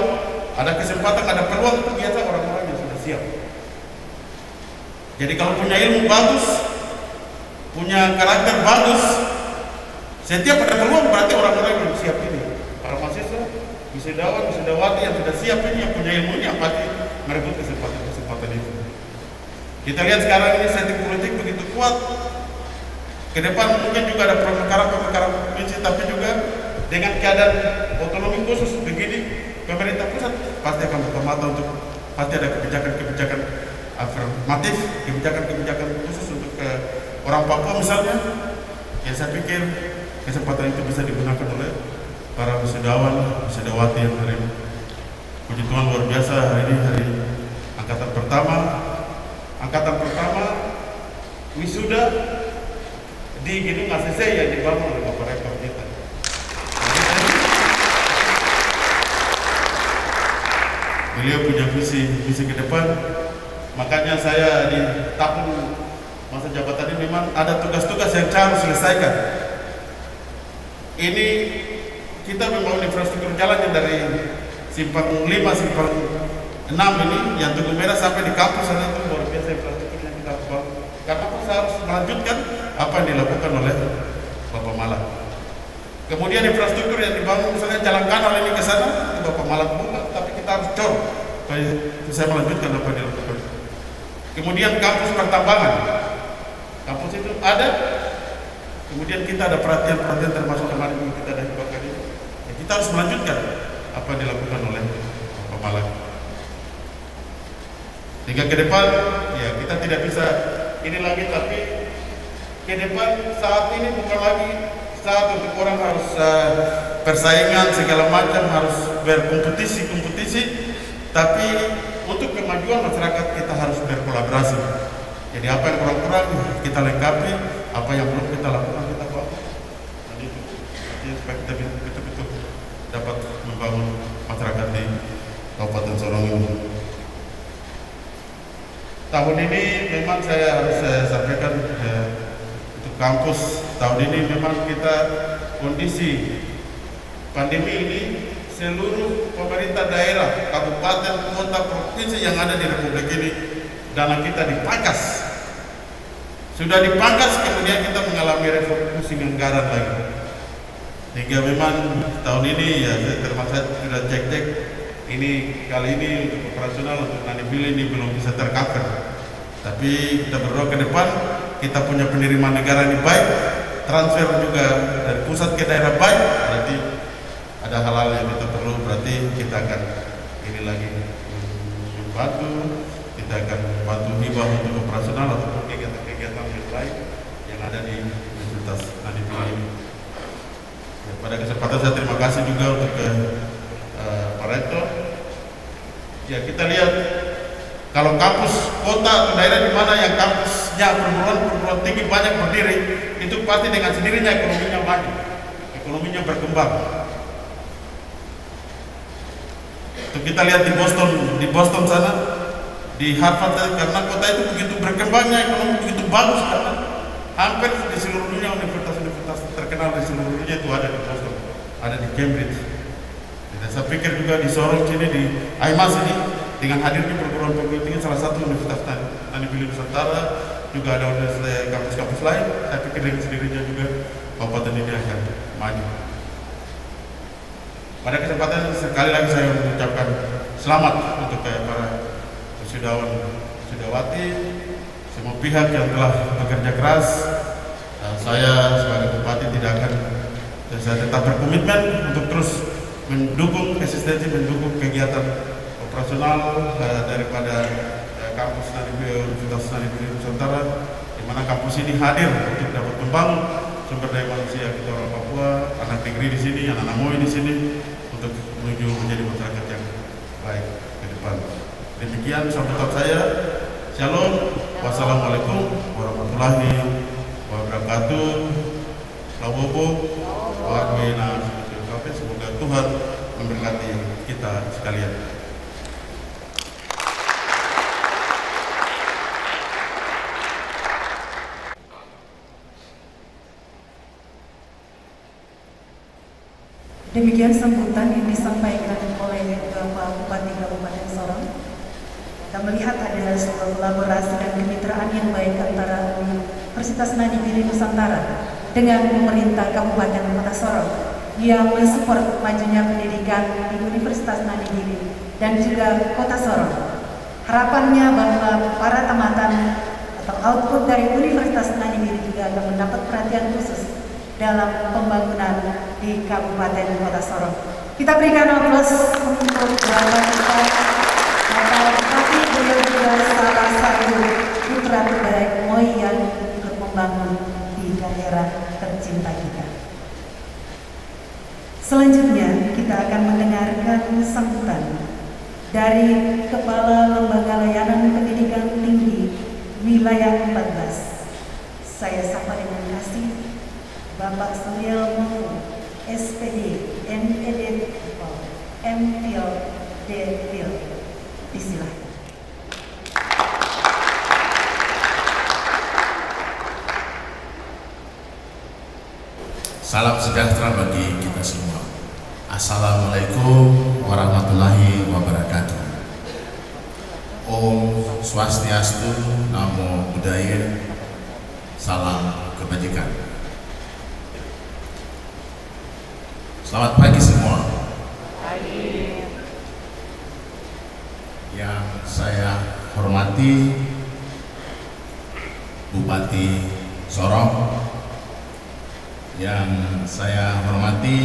ada kesempatan, ada peluang, itu biasa orang-orang yang sudah siap. Jadi kalau punya ilmu bagus, punya karakter bagus, setiap ada peluang berarti orang-orang yang siap ini. Para mahasiswa, wisudawan, wisudawati yang sudah siap ini, yang punya ilmu ini, yang pasti merebut kesempatan itu. Kita lihat sekarang ini setting politik begitu kuat. Ke depan mungkin juga ada perkara-perkara provinsi, tapi juga dengan keadaan otonomi khusus begini, pemerintah pusat pasti akan buka mata untuk pasti ada kebijakan-kebijakan afirmatif, kebijakan-kebijakan khusus untuk orang Papua misalnya. Ya saya pikir kesempatan itu bisa digunakan oleh para wisudawan, wisudawati yang hari ini. Puji Tuhan luar biasa, hari ini hari angkatan pertama wisuda di gedung ACC yang dibangun oleh Bapak Rektor kita. Beliau punya visi ke depan, makanya saya di tahun masa jabatan ini memang ada tugas-tugas yang harus selesaikan. Ini kita membangun infrastruktur jalan yang dari simpang 5, simpang 6 ini yang Tugu Merah sampai di kampus sana, itu luar biasa infrastruktur yang kita bangun. Karena kita harus melanjutkan apa yang dilakukan oleh Bapak Malak. Kemudian infrastruktur yang dibangun misalnya jalan kanal ini ke sana, itu Bapak Malak buka, tapi kita harus cor supaya bisa melanjutkan apa yang dilakukan. Kemudian kampus pertambangan, kampus itu ada. Kemudian kita ada perhatian termasuk kemarin kita ada dibakar ini. Ya, kita harus melanjutkan apa yang dilakukan oleh Bapak Malak. Hingga ke depan, ya kita tidak bisa ini lagi, tapi ke depan saat ini bukan lagi saat untuk orang harus persaingan segala macam, harus berkompetisi, tapi untuk kemajuan masyarakat kita harus berkolaborasi. Jadi apa yang kurang-kurang kita lengkapi, apa yang belum kita lakukan kita bawa. Dan itu supaya kita betul-betul dapat membangun masyarakat di Kabupaten Sorong ini. Tahun ini memang saya harus sampaikan untuk kampus, tahun ini memang kita kondisi pandemi ini seluruh pemerintah daerah, kabupaten, kota, provinsi yang ada di Republik ini, dana kita dipangkas. Sudah dipangkas, kemudian kita mengalami refocusing anggaran lagi. Sehingga memang tahun ini ya termasuk saya sudah cek-cek, ini kali ini untuk operasional untuk Nani Billy ini belum bisa tercover. Tapi kita berdoa ke depan kita punya penerimaan negara ini baik, transfer juga dari pusat ke daerah baik, berarti ada hal-hal yang kita perlu, berarti kita akan ini lagi membantu, kita akan bantu hibah untuk operasional ataupun kegiatan-kegiatan yang lain yang ada di Universitas Nani Billy ini. Ya, pada kesempatan saya terima kasih juga untuk Pak Rektor. Ya, kita lihat kalau kampus kota atau daerah di mana yang kampusnya perguruan tinggi banyak berdiri, itu pasti dengan sendirinya ekonominya maju, ekonominya berkembang. Itu kita lihat di Boston sana, di Harvard, karena kota itu begitu berkembangnya, ekonomi begitu bagus, karena hampir di seluruh dunia universitas terkenal di seluruh dunia itu ada di Boston, ada di Cambridge. Dan saya pikir juga di Sorong sini, di IMAS ini, dengan hadirnya perguruan tinggi salah satu Universitas Nani Billy Nusantara, juga ada kampus-kampus lain, saya pikir dengan sendirinya juga kabupaten ini akan maju. Pada kesempatan sekali lagi saya mengucapkan selamat untuk para wisudawan wisudawan, semua pihak yang telah bekerja keras. Saya sebagai bupati saya tetap berkomitmen untuk terus mendukung eksistensi, mendukung kegiatan operasional daripada kampus Universitas Nani Billy Nusantara, di mana kampus ini hadir untuk dapat membangun sumber daya manusia kita orang Papua, anak negeri di sini, anak-anak MOI di sini, untuk menuju menjadi masyarakat yang baik ke depan. Demikian sambutan saya. Shalom. Wassalamualaikum warahmatullahi wabarakatuh. Lawobo, wa'alaikumsalam. Semoga Tuhan memberkati kita sekalian. Demikian sambutan yang disampaikan oleh Bapak Bupati Kabupaten Sorong. Kita melihat ada sebuah kolaborasi dan kemitraan yang baik antara Universitas Nani Billy Nusantara dengan pemerintah Kabupaten Kota Sorong yang mensupport majunya pendidikan di Universitas Nani Billy dan juga Kota Sorong. Harapannya bahwa para tamatan atau output dari Universitas Nani Billy juga akan mendapat perhatian khusus dalam pembangunan di Kabupaten Kota Sorong. Kita berikan aplaus untuk Bapak Bupati, beliau juga salah satu putra terbaik MOI yang ikut membangun di daerah tercinta kita. Selanjutnya kita akan mendengarkan sambutan dari Kepala Lembaga Layanan Pendidikan Tinggi Wilayah 14. Saya sapa dengan kasih Bapak Suriel Mofu, SPD, MED, MPhil, DPhil. Disilahkan. Salam sejahtera bagi kita semua. Assalamualaikum warahmatullahi wabarakatuh. Om Swastiastu, Namo Buddhaya, salam kebajikan. Selamat pagi semua. Yang saya hormati Bupati Sorong, yang saya hormati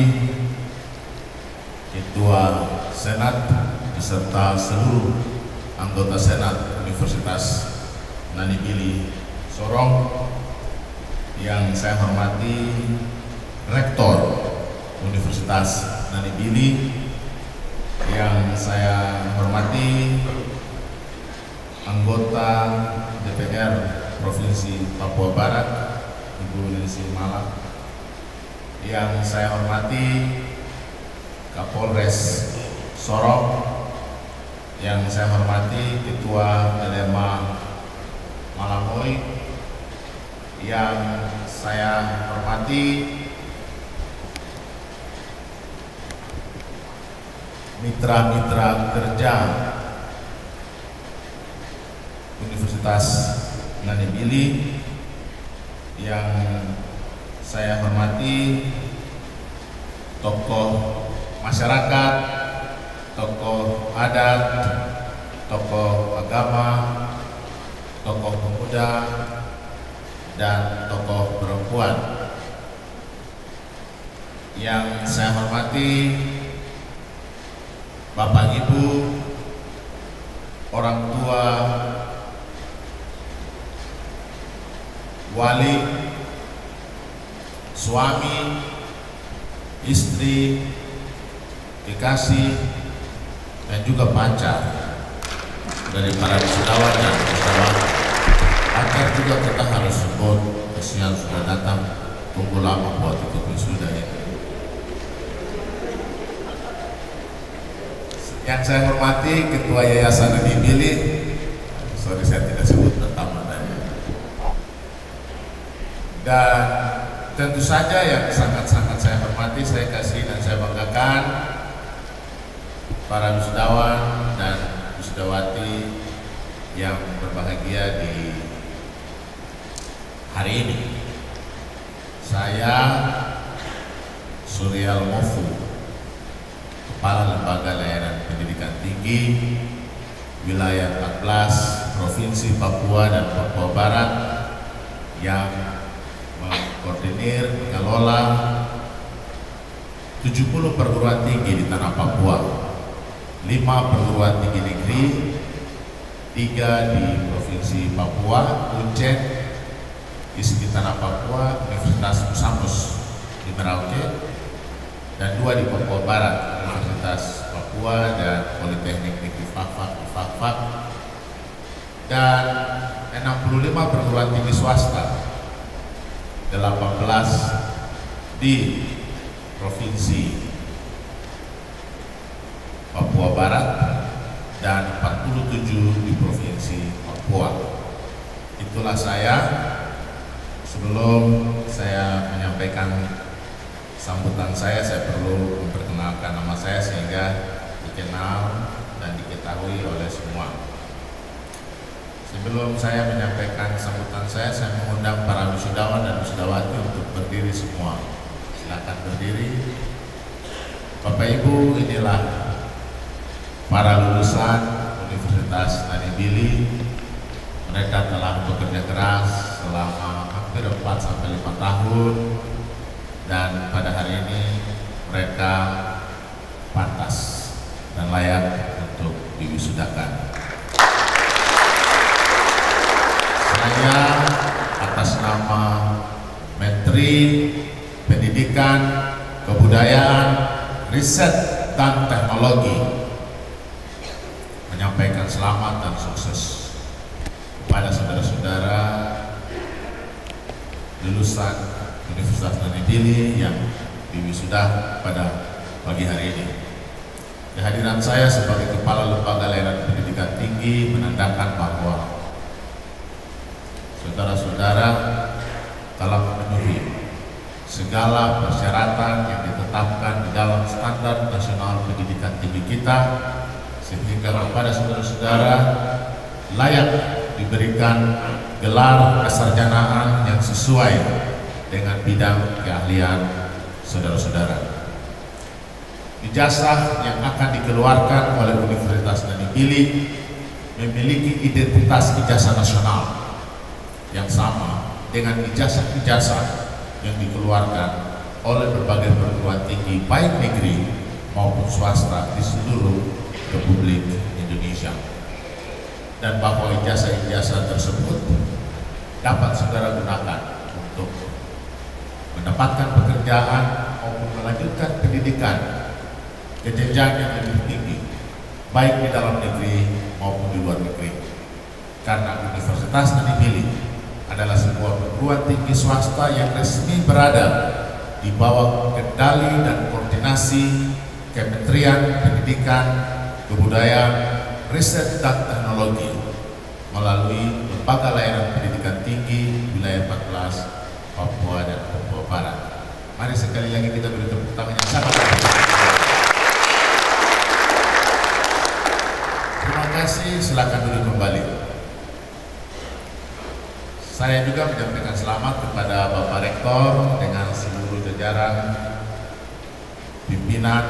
Ketua Senat beserta seluruh anggota Senat Universitas Nani Billy Sorong, yang saya hormati Rektor Universitas Nani Billy, yang saya hormati anggota DPR Provinsi Papua Barat, Ibu Lili Malang. Yang saya hormati Kapolres Sorong, yang saya hormati Ketua Delema Malamoy, yang saya hormati mitra-mitra kerja Universitas Nani Billy, yang saya hormati tokoh masyarakat, tokoh adat, tokoh agama, tokoh pemuda, dan tokoh perempuan. Yang saya hormati Bapak Ibu, orang tua, wali, suami, istri, kekasih, dan juga pacar dari para wisudawan dan wisudawati. Pacar juga kita harus sebut, kesian sudah datang, tunggu lama buat ikut wisuda ini. Yang saya hormati Ketua Yayasan Nani Billy, sorry saya tidak sebut pertama tadi. Dan tentu saja yang sangat-sangat saya hormati, saya kasih dan saya banggakan para wisudawan dan wisudawati yang berbahagia di hari ini. Saya Suryal Mofu, Kepala Lembaga Layanan Pendidikan Tinggi Wilayah 14 Provinsi Papua dan Papua Barat, yang mengkoordinir, mengelola 70 perguruan tinggi di tanah Papua, 5 perguruan tinggi negeri, 3 di Provinsi Papua, Uncen di sekitar tanah Papua, Universitas Musamus di Merauke, dan 2 di Papua Barat, Universitas Papua dan Politeknik Negeri Fakfak, dan 65 perguruan tinggi swasta, 18 di Provinsi Papua Barat dan 47 di Provinsi Papua. Itulah saya. Sebelum saya menyampaikan sambutan saya perlu memperkenalkan nama saya sehingga dikenal dan diketahui oleh semua. Sebelum saya menyampaikan sambutan saya mengundang para wisudawan dan wisudawati untuk berdiri semua. Silakan berdiri. Bapak Ibu, inilah para lulusan Universitas Nani Billy. Mereka telah bekerja keras selama hampir 4-5 tahun, dan pada hari ini mereka pantas dan layak untuk diwisudakan. Saya atas nama Menteri Pendidikan, Kebudayaan, Riset, dan Teknologi menyampaikan selamat dan sukses kepada saudara-saudara lulusan Universitas Nani Billy yang diwisuda pada pagi hari ini. Kehadiran saya sebagai Kepala Lembaga Layanan Pendidikan Tinggi menandakan bahwa saudara-saudara telah memenuhi segala persyaratan yang ditetapkan di dalam standar nasional pendidikan tinggi kita, sehingga kepada saudara-saudara layak diberikan gelar kesarjanaan yang sesuai dengan bidang keahlian saudara-saudara. Ijazah yang akan dikeluarkan oleh Universitas Nani Billy memiliki identitas ijazah nasional yang sama dengan ijazah-ijazah yang dikeluarkan oleh berbagai perguruan tinggi baik negeri maupun swasta di seluruh Republik Indonesia, dan bahwa ijazah-ijazah tersebut dapat saudara gunakan untuk mendapatkan pekerjaan maupun melanjutkan pendidikan ke jenjang yang lebih tinggi baik di dalam negeri maupun di luar negeri, karena Universitas Nani Billy adalah sebuah perguruan tinggi swasta yang resmi berada di bawah kendali dan koordinasi Kementerian Pendidikan, Kebudayaan, Riset dan Teknologi melalui Lembaga Layanan Pendidikan Tinggi Wilayah 14 Papua dan Papua Barat. Mari sekali lagi kita beri tepuk tangan yang sangat baik. Terima kasih, silakan duduk kembali. Saya juga menyampaikan selamat kepada Bapak Rektor dengan seluruh jajaran pimpinan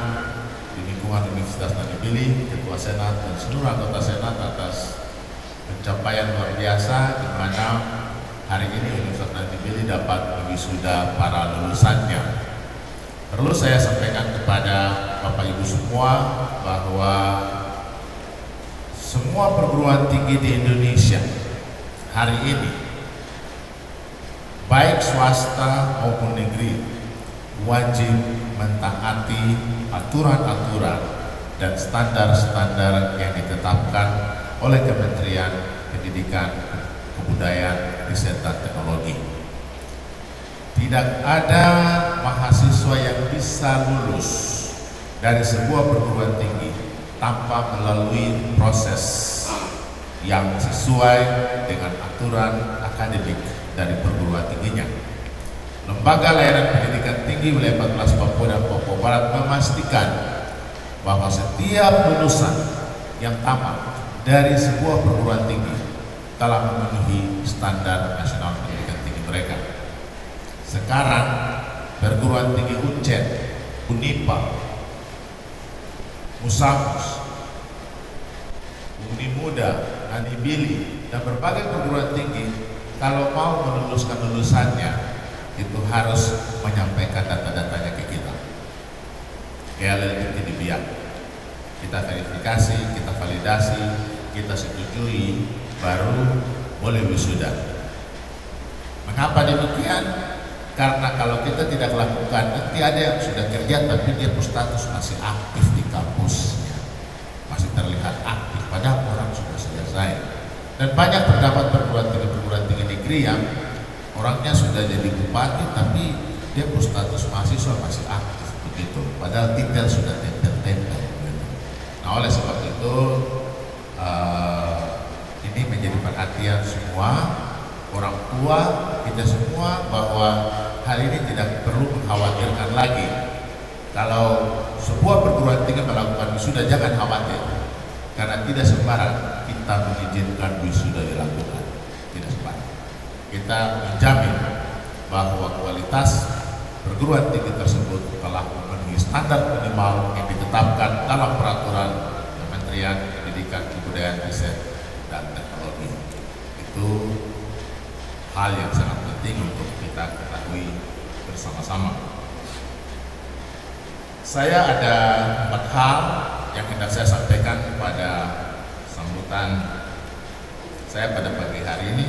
di lingkungan Universitas Nadi Bili, Ketua Senat dan seluruh anggota Senat atas pencapaian luar biasa di mana hari ini Universitas Nadi Bili dapat mewisuda para lulusannya. Perlu saya sampaikan kepada Bapak Ibu semua bahwa semua perguruan tinggi di Indonesia hari ini, baik swasta maupun negeri, wajib mentaati aturan-aturan dan standar-standar yang ditetapkan oleh Kementerian Pendidikan, Kebudayaan, Riset dan Teknologi. Tidak ada mahasiswa yang bisa lulus dari sebuah perguruan tinggi tanpa melalui proses yang sesuai dengan aturan akademik dari perguruan tingginya. Lembaga Layanan Pendidikan Tinggi Wilayah 14 Papua dan Papua Barat memastikan bahwa setiap lulusan yang tamat dari sebuah perguruan tinggi telah memenuhi standar nasional pendidikan tinggi mereka. Sekarang perguruan tinggi UNCED, UNIPA, Musamus, Unimuda, Nadi Bili, dan berbagai perguruan tinggi kalau mau meluluskan lulusannya itu harus menyampaikan data-datanya ke kita. KLLT dibiak. Kita verifikasi, kita validasi, kita setujui, baru boleh wisuda. Mengapa demikian? Karena kalau kita tidak lakukan, nanti ada yang sudah kerja tapi dia berstatus masih aktif di kampusnya, masih terlihat aktif, padahal orang sudah selesai. Dan banyak terdapat perguruan tinggi negeri yang orangnya sudah jadi bupati tapi dia berstatus mahasiswa masih aktif begitu, padahal titel sudah tempel-tempel. Nah, oleh sebab itu ini menjadi perhatian semua orang tua kita semua bahwa hal ini tidak perlu mengkhawatirkan lagi. Kalau sebuah perguruan tinggi melakukan wisuda, jangan khawatir, karena tidak sembarang kita mengizinkan wisuda dilakukan, tidak sembarang. Kita menjamin bahwa kualitas perguruan tinggi tersebut telah memenuhi standar minimal yang ditetapkan dalam peraturan Kementerian Pendidikan, Kebudayaan, Riset dan Teknologi. Itu hal yang sangat penting untuk kita ketahui bersama-sama. Saya ada 4 hal yang hendak saya sampaikan pada sambutan saya pada pagi hari ini.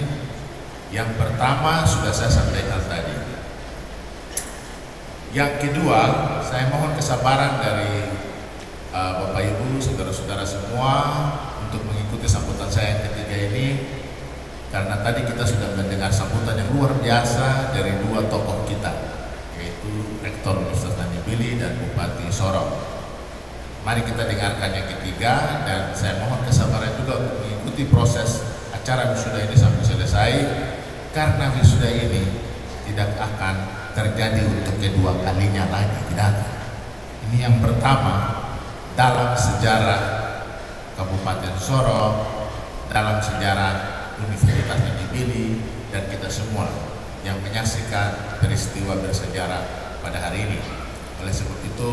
Yang pertama sudah saya sampaikan tadi. Yang kedua, saya mohon kesabaran dari Bapak Ibu, saudara-saudara semua untuk mengikuti sambutan saya yang ketiga ini, karena tadi kita sudah mendengar sambutan yang luar biasa dari 2 tokoh kita, yaitu Rektor Universitas Nadi Bili dan Bupati Sorong. Mari kita dengarkan yang ketiga, dan saya mohon kesabaran juga untuk mengikuti proses acara wisuda ini sampai selesai, karena wisuda ini tidak akan terjadi untuk kedua kalinya lagi, tidak akan. Ini yang pertama dalam sejarah Kabupaten Sorong, dalam sejarah Universitas Nadi Bili, dan kita semua yang menyaksikan peristiwa bersejarah pada hari ini. Oleh sebab itu,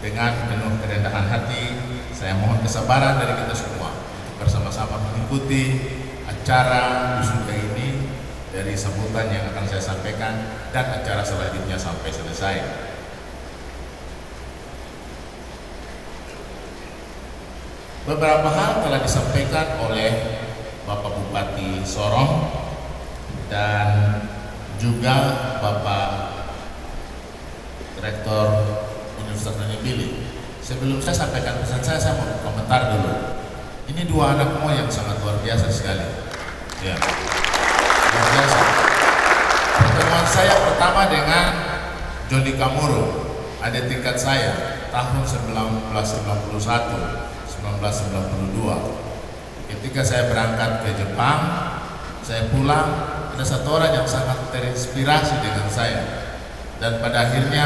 dengan penuh kerendahan hati, saya mohon kesabaran dari kita semua untuk bersama-sama mengikuti acara wisuda ini, dari sambutan yang akan saya sampaikan dan acara selanjutnya sampai selesai. Beberapa hal telah disampaikan oleh Bapak Bupati Sorong dan juga Bapak Rektor Universitas Nadi Bili. Sebelum saya sampaikan pesan saya mau komentar dulu. Ini 2 anakmu yang sangat luar biasa sekali. Ya. luar biasa. Pertemuan saya pertama dengan Joni Kamuro, adik tingkat saya, tahun 1991, 1992. Ketika saya berangkat ke Jepang, saya pulang, ada satu orang yang sangat terinspirasi dengan saya, dan pada akhirnya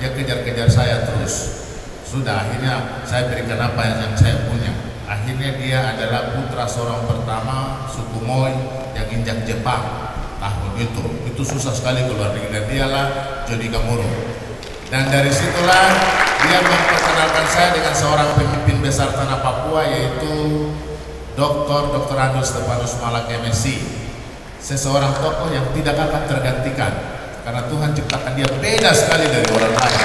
dia kejar-kejar saya terus. Sudah, akhirnya saya berikan apa yang saya punya. Akhirnya dia adalah putra seorang pertama suku Moi yang injak Jepang tahun itu. Itu susah sekali keluar negeri, dan dialah Joni Kamuro. Dan dari situlah dia memperkenalkan saya dengan seorang pemimpin besar tanah Papua, yaitu Dr. Andus Stefanus Malak MSc. Seseorang tokoh yang tidak akan tergantikan karena Tuhan ciptakan dia beda sekali dari orang lain.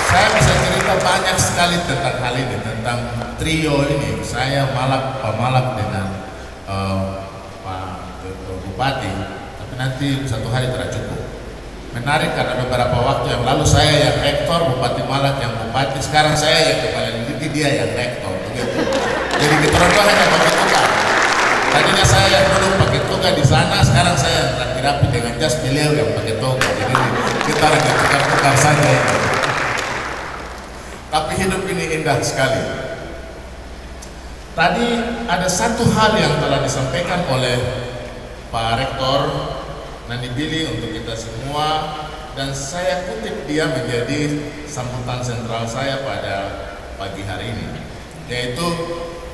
Saya bisa cerita banyak sekali tentang hal ini, tentang trio ini. Saya Pak Malak dengan Pak Bupati, tapi nanti satu hari tidak cukup. Menarik karena beberapa waktu yang lalu saya yang rektor, Bupati Malak yang bupati, sekarang saya yang kepala didik, dia yang rektor, begitu. Jadi kita berdua hanya pakai toga. Tadinya saya yang dulu pakai toga di sana, sekarang saya rapi-rapi dengan jas, beliau yang pakai toga. Jadi kita lagi tukar-tukar saja. Tapi hidup ini indah sekali. Tadi ada satu hal yang telah disampaikan oleh Pak Rektor Nani Billy untuk kita semua, dan saya kutip dia menjadi sambutan sentral saya pada pagi hari ini, yaitu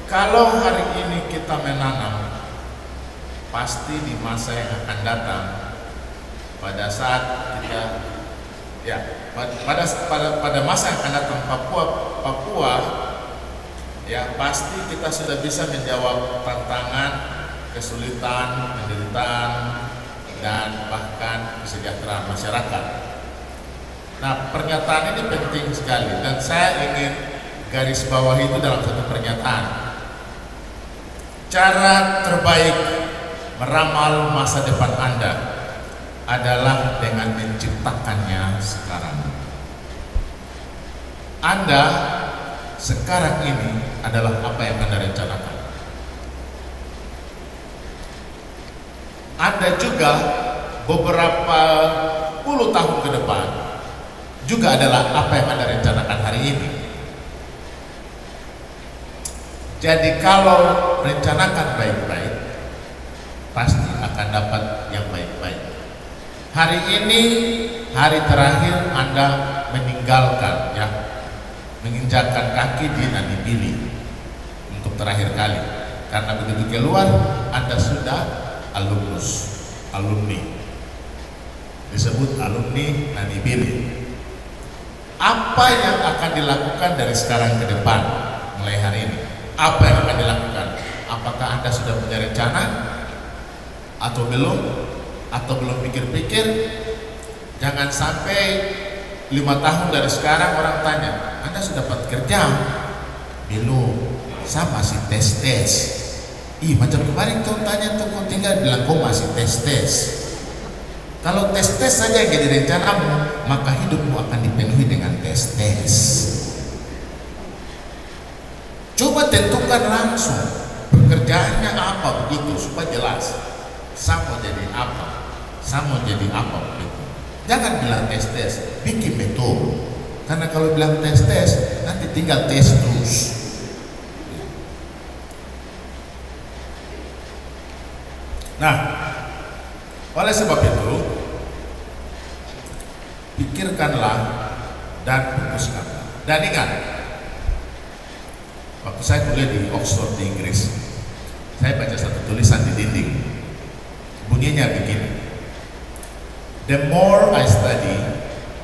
kalau hari ini kita menanam, pasti di masa yang akan datang, pada saat kita pada masa yang akan datang Papua ya, pasti kita sudah bisa menjawab tantangan, kesulitan, penderitaan, dan bahkan kesejahteraan masyarakat. Nah, pernyataan ini penting sekali, dan saya ingin garis bawah itu dalam satu pernyataan. Cara terbaik meramal masa depan Anda adalah dengan menciptakannya sekarang. Anda sekarang ini adalah apa yang Anda rencanakan. Anda juga beberapa puluh tahun ke depan juga adalah apa yang Anda rencanakan hari ini. Jadi kalau rencanakan baik-baik, pasti akan dapat yang baik-baik. Hari ini hari terakhir Anda meninggalkan, ya, menginjakkan kaki di Nani Billy untuk terakhir kali, karena begitu keluar Anda sudah alumni, disebut alumni Nani Billy. Apa yang akan dilakukan dari sekarang ke depan mulai hari ini? Apa yang akan dilakukan? Apakah Anda sudah punya rencana atau belum? Atau belum pikir-pikir? Jangan sampai 5 tahun dari sekarang orang tanya, Anda sudah dapat kerja? Belum, saya masih tes. Ih, macam kemarin tuh tanya tuh, kau tinggal bilang kau masih tes. Kalau tes saja yang jadi rencanamu, maka hidupmu akan dipenuhi dengan tes. Coba tentukan langsung pekerjaannya apa, begitu supaya jelas. Saya mau jadi apa, begitu. Jangan bilang tes, bikin metode. Karena kalau bilang tes, nanti tinggal tes terus. Nah, oleh sebab itu, pikirkanlah dan putuskanlah. Dan ingat, waktu saya kuliah di Oxford di Inggris, saya baca satu tulisan di dinding. Bunyinya begini: the more I study,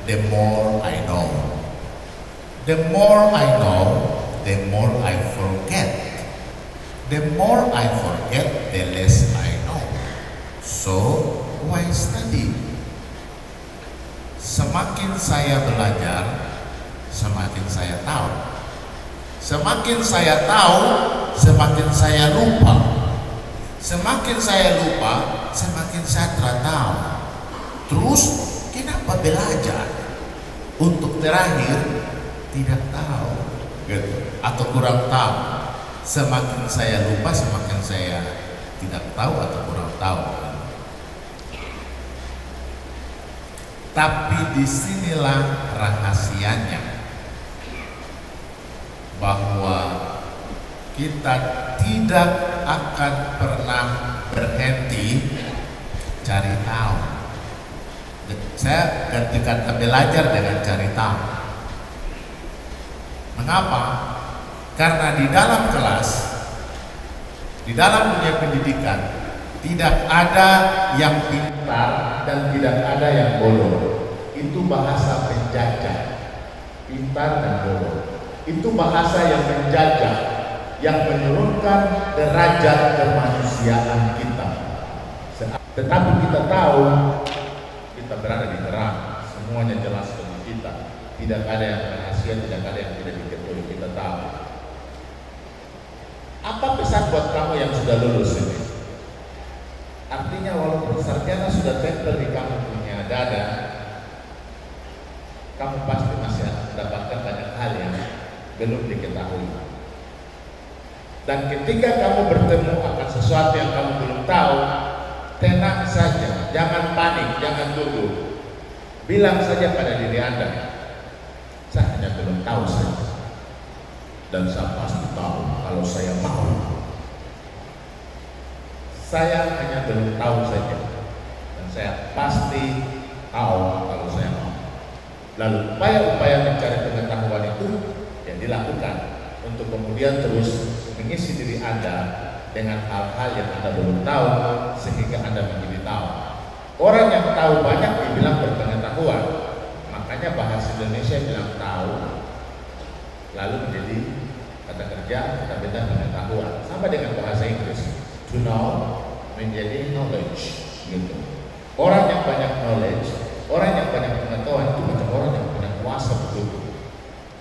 the more I know. The more I know, the more I forget. The more I forget, the less I know. So, why study? Semakin saya belajar, semakin saya tahu. Semakin saya tahu, semakin saya lupa. Semakin saya lupa, semakin saya tidak tahu. Terus, kenapa belajar? Untuk terakhir, tidak tahu, gitu, atau kurang tahu. Semakin saya lupa, semakin saya tidak tahu atau kurang tahu. Tapi disinilah rahasianya, bahwa kita tidak akan pernah berhenti cari tahu. Saya ganti kata belajar dengan cari tahu. Mengapa? Karena di dalam kelas, di dalam dunia pendidikan, tidak ada yang pintar dan tidak ada yang bodoh. Itu bahasa penjajah. Pintar dan bodoh. Itu bahasa yang menjajah, yang menurunkan derajat kemanusiaan kita. Tetapi kita tahu kita berada di terang, semuanya jelas bagi kita. Tidak ada yang rahasia, tidak ada yang tidak diketahui. Kita tahu. Apa pesan buat kamu yang sudah lulus ini? Artinya walaupun sarjana sudah tempel di kamu punya dada, kamu pasti masih akan mendapatkan banyak hal yang belum diketahui. Dan ketika kamu bertemu akan sesuatu yang kamu belum tahu, tenang saja, jangan panik, jangan gugup. Bilang saja pada diri Anda, saya hanya belum tahu saja. Dan saya pasti tahu kalau saya mau. Saya hanya belum tahu saja. Dan saya pasti tahu kalau saya mau. Lalu upaya-upaya mencari pengetahuan itu yang dilakukan untuk kemudian terus mengisi diri Anda dengan hal-hal yang Anda belum tahu sehingga Anda menjadi tahu. Orang yang tahu banyak dibilang berpengetahuan. Makanya bahasa Indonesia bilang tahu lalu menjadi kata kerja, kata beda pengetahuan. Sama dengan bahasa Inggris, to know menjadi knowledge gitu. Orang yang banyak knowledge, orang yang banyak pengetahuan itu macam orang yang punya kuasa begitu,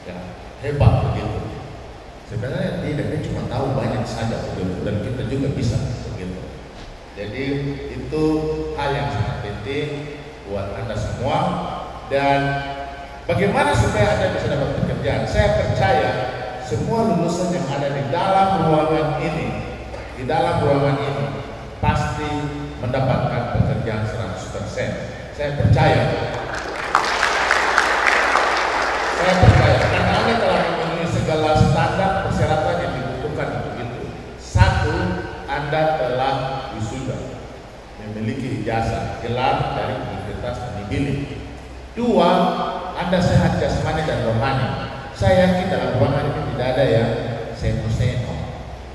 ya, hebat begitu. Sebenarnya tidak, dia cuma tahu banyak saja begitu, dan kita juga bisa begitu. Jadi itu hal yang sangat penting buat Anda semua. Dan bagaimana supaya Anda bisa dapat pekerjaan? Saya percaya semua lulusan yang ada di dalam ruangan ini, pasti mendapatkan pekerjaan 100%. Saya percaya. Karena Anda telah memenuhi segala standar persyaratan yang dibutuhkan untuk itu. Satu, Anda telah wisuda, memiliki ijazah, gelar dari Universitas Nibili. Dua, Anda sehat jasmani dan rohani. Saya yakin dalam ruangan ini tidak ada yang seno-seno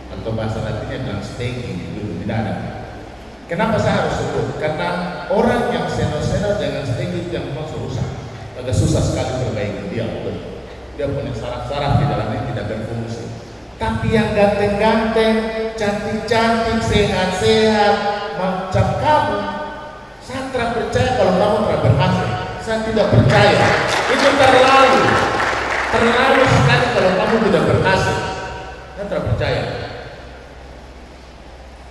atau bahasa Latinnya bilang staking, itu tidak ada. Kenapa saya harus sebut? Karena orang yang seno-seno dengan staking itu yang memang susah, agak susah sekali perbaiki dia. Dia punya saraf-saraf di dalamnya tidak berfungsi. Tapi yang ganteng-ganteng, cantik-cantik, sehat-sehat macam kamu, saya tidak percaya kalau kamu telah berhasil. Saya tidak percaya. Itu terlalu sekali kalau kamu tidak berhasil. Saya tidak percaya.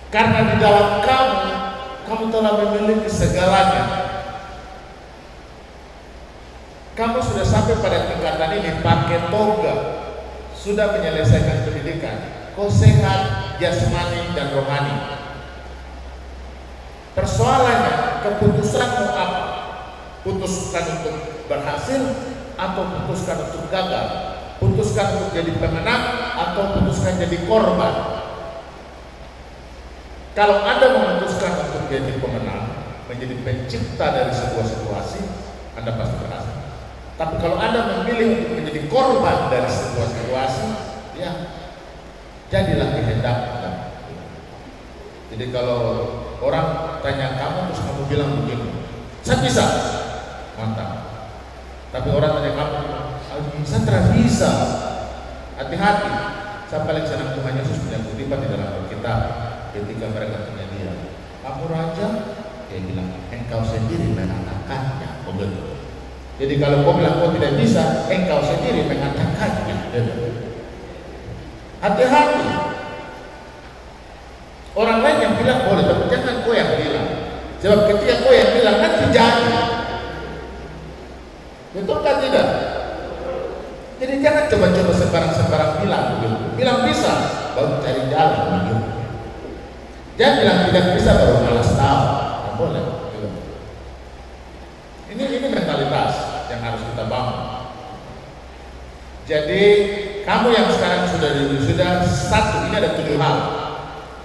Karena di dalam kamu telah memiliki segalanya. Kamu sudah sampai pada tingkatan ini, pakai toga, sudah menyelesaikan pendidikan. Kau sehat, jasmani dan rohani. Persoalannya, keputusanmu apa? Putuskan untuk berhasil atau putuskan untuk gagal? Putuskan untuk jadi pemenang atau putuskan jadi korban? Kalau Anda memutuskan untuk jadi pemenang, menjadi pencipta dari sebuah situasi, Anda pasti berhasil. Tapi kalau Anda memilih untuk menjadi korban dari sebuah situasi, ya jadilah kehendak Anda. Jadi kalau orang tanya kamu terus kamu bilang begini, saya bisa, mantap. Tapi orang tanya kamu, saya tidak bisa. Hati-hati. Saya paling senang Tuhan Yesus punya kutipan di dalam Alkitab ketika mereka tanya dia, kamu raja? Dia bilang, engkau sendiri mengatakannya. Begitu. Jadi kalau kau bilang kau tidak bisa, engkau sendiri mengatakannya. Hati-hati. Orang lain yang bilang boleh, tapi jangan kau yang bilang. Sebab ketika kau yang bilang nanti jadi. Betul kan tidak? Jadi jangan coba-coba sembarang-sembarang bilang begitu. Bilang bisa, baru cari jalan begitu. Jangan bilang tidak bisa baru malas tahu, nggak boleh. Gitu. Ini mentalitas yang harus kita bangun. Jadi kamu yang sekarang sudah satu, ini ada 7 hal.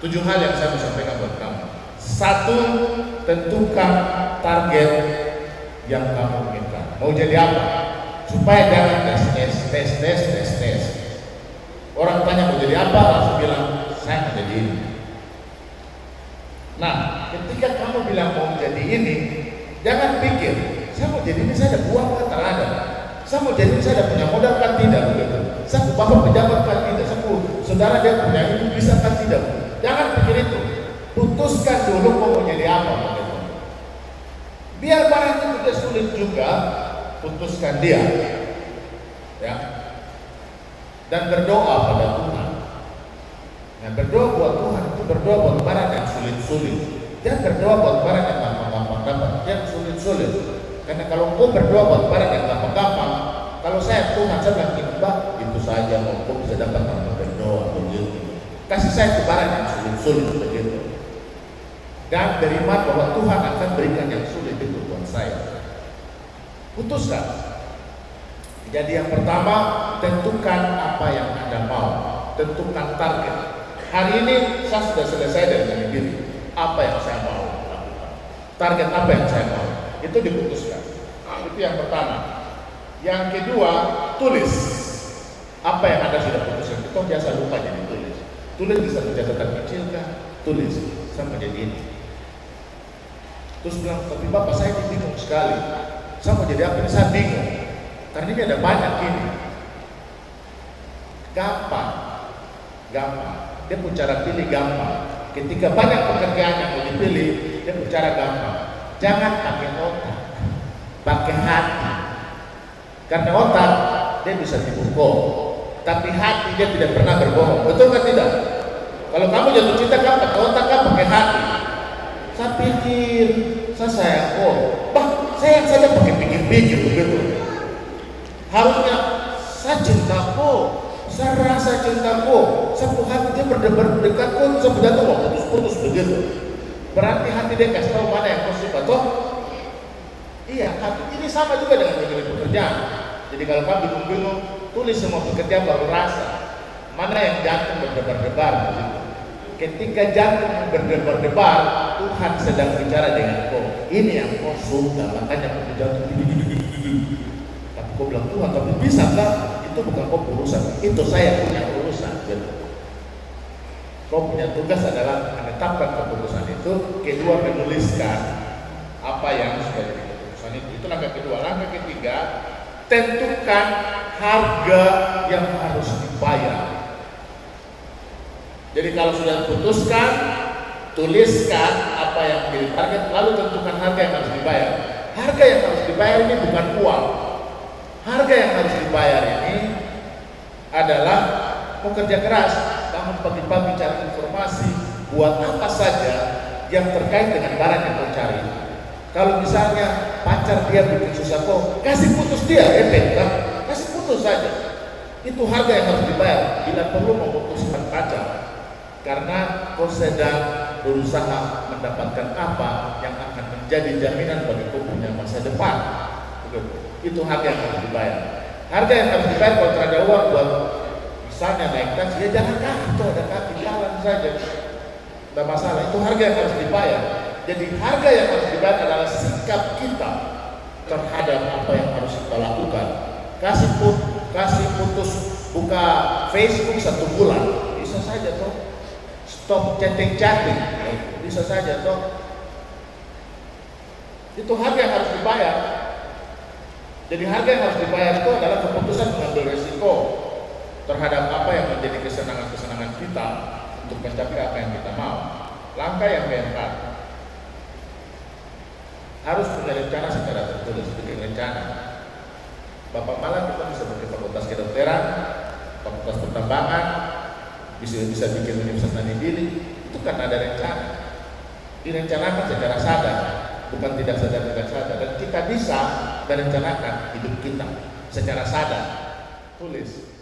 7 hal yang saya mau sampaikan buat kamu. 1, tentukan target yang kamu inginkan. Mau jadi apa? Supaya jangan tes. Orang tanya mau jadi apa, langsung bilang saya mau jadi ini. Nah, ketika kamu bilang mau jadi ini, jangan pikir saya mau jadi ini, saya ada uang kan? Tak ada. Saya mau jadi ini, saya ada punya modal kan? Tidak begitu. Saya bapak pejabat kan? Tidak. Saya saudara dia punya ini, bisa kan? Tidak. Jangan pikir itu. Putuskan dulu mau jadi apa begitu. Biar barang itu tidak sulit juga, putuskan dia. Ya. Dan berdoa pada Tuhan. Nah, berdoa buat Tuhan itu berdoa buat barang yang sulit-sulit. Jangan berdoa buat barang yang gampang-gampang dapat, yang sulit-sulit. Karena kalau engkau berdoa buat barang yang gampang-gampang, kalau saya Tuhan saya bilang Mbak, itu saja mau engkau bisa dapat tanpa berdoa begitu. Kasih saya ke barang yang sulit-sulit begitu. Dan terima bahwa Tuhan akan berikan yang sulit itu buat saya. Putuskan. Jadi yang pertama, tentukan apa yang Anda mau. Tentukan target. Hari ini saya sudah selesai dari diri. Apa yang saya mau lakukan? Target apa yang saya mau? Itu diputuskan. Itu yang pertama. Yang kedua, tulis apa yang Anda sudah putuskan. Kita biasa lupa jadi tulis. Tulis bisa catatan kecil kan? Tulis sama jadi ini. Terus bilang, tapi Bapak saya bingung sekali. Saya mau jadi apa ini? Saya bingung. Karena ini ada banyak ini. Gampang. Dia pun cara pilih gampang. Ketika banyak pekerjaan yang mau dipilih, dia pun cara gampang. Jangan pakai otak, pakai hati. Karena otak dia bisa dibohong, tapi hati dia tidak pernah berbohong. Betul kan tidak? Kalau kamu jatuh cinta kamu pakai otak, kamu pakai hati. Saya pikir, saya sayang sayang saja pakai pikir-pikir begitu. Harusnya saya cintaku, saya rasa cintaku, satu hati dia berdebar-dekat pun saya jatuh mau putus-putus begitu. Berarti hati dia kasih tahu mana yang kau suka toh? Iya, hati ini sama juga dengan memilih pekerjaan. Jadi kalau kamu bingung-bingung, tulis semua pekerjaan baru rasa mana yang jantung berdebar-debar begitu. Ketika jantung berdebar-debar, Tuhan sedang bicara dengan kau. Ini yang kau suka, makanya kau jantung gini. Tapi kau bilang Tuhan, tapi bisa kan? Itu bukan kau urusan, itu saya punya urusan. Gitu. Kau punya tugas adalah menetapkan keputusan itu. Kedua, menuliskan apa yang sudah jadi keputusan itu. Itu langkah kedua. Langkah ketiga, tentukan harga yang harus dibayar. Jadi kalau sudah diputuskan, tuliskan apa yang menjadi target, lalu tentukan harga yang harus dibayar. Harga yang harus dibayar ini bukan uang. Harga yang harus dibayar ini adalah pekerja keras. Kamu pagi-pagi cari informasi, buat apa saja yang terkait dengan barang yang kau cari. Kalau misalnya pacar dia bikin susah kau, kasih putus dia, kan? Kasih putus saja. Itu harga yang harus dibayar. Bila perlu memutuskan pacar, karena kau sedang berusaha mendapatkan apa yang akan menjadi jaminan bagi kau punya masa depan. Itu harga yang harus dibayar. Harga yang harus dibayar kalau ada uang buat misalnya naik taksi, ya jangan kaki, ada kaki jalan saja, tidak masalah. Itu harga yang harus dibayar. Jadi harga yang harus dibayar adalah sikap kita terhadap apa yang harus kita lakukan. Kasih putus buka Facebook 1 bulan, bisa saja toh. Stop chatting, bisa saja toh. Itu harga yang harus dibayar. Jadi harga yang harus dibayar itu adalah keputusan mengambil risiko terhadap apa yang menjadi kesenangan-kesenangan kita untuk mencapai apa yang kita mau. Langkah yang keempat, harus punya rencana secara tertulis, bikin rencana. Bapak malam kita bisa bikin fakultas kedokteran, fakultas pertambangan, bisa bikin universitas Nanibili, itu kan ada rencana. Direncanakan secara sadar, bukan tidak sadar. Dan kita bisa merencanakan hidup kita secara sadar. Tulis.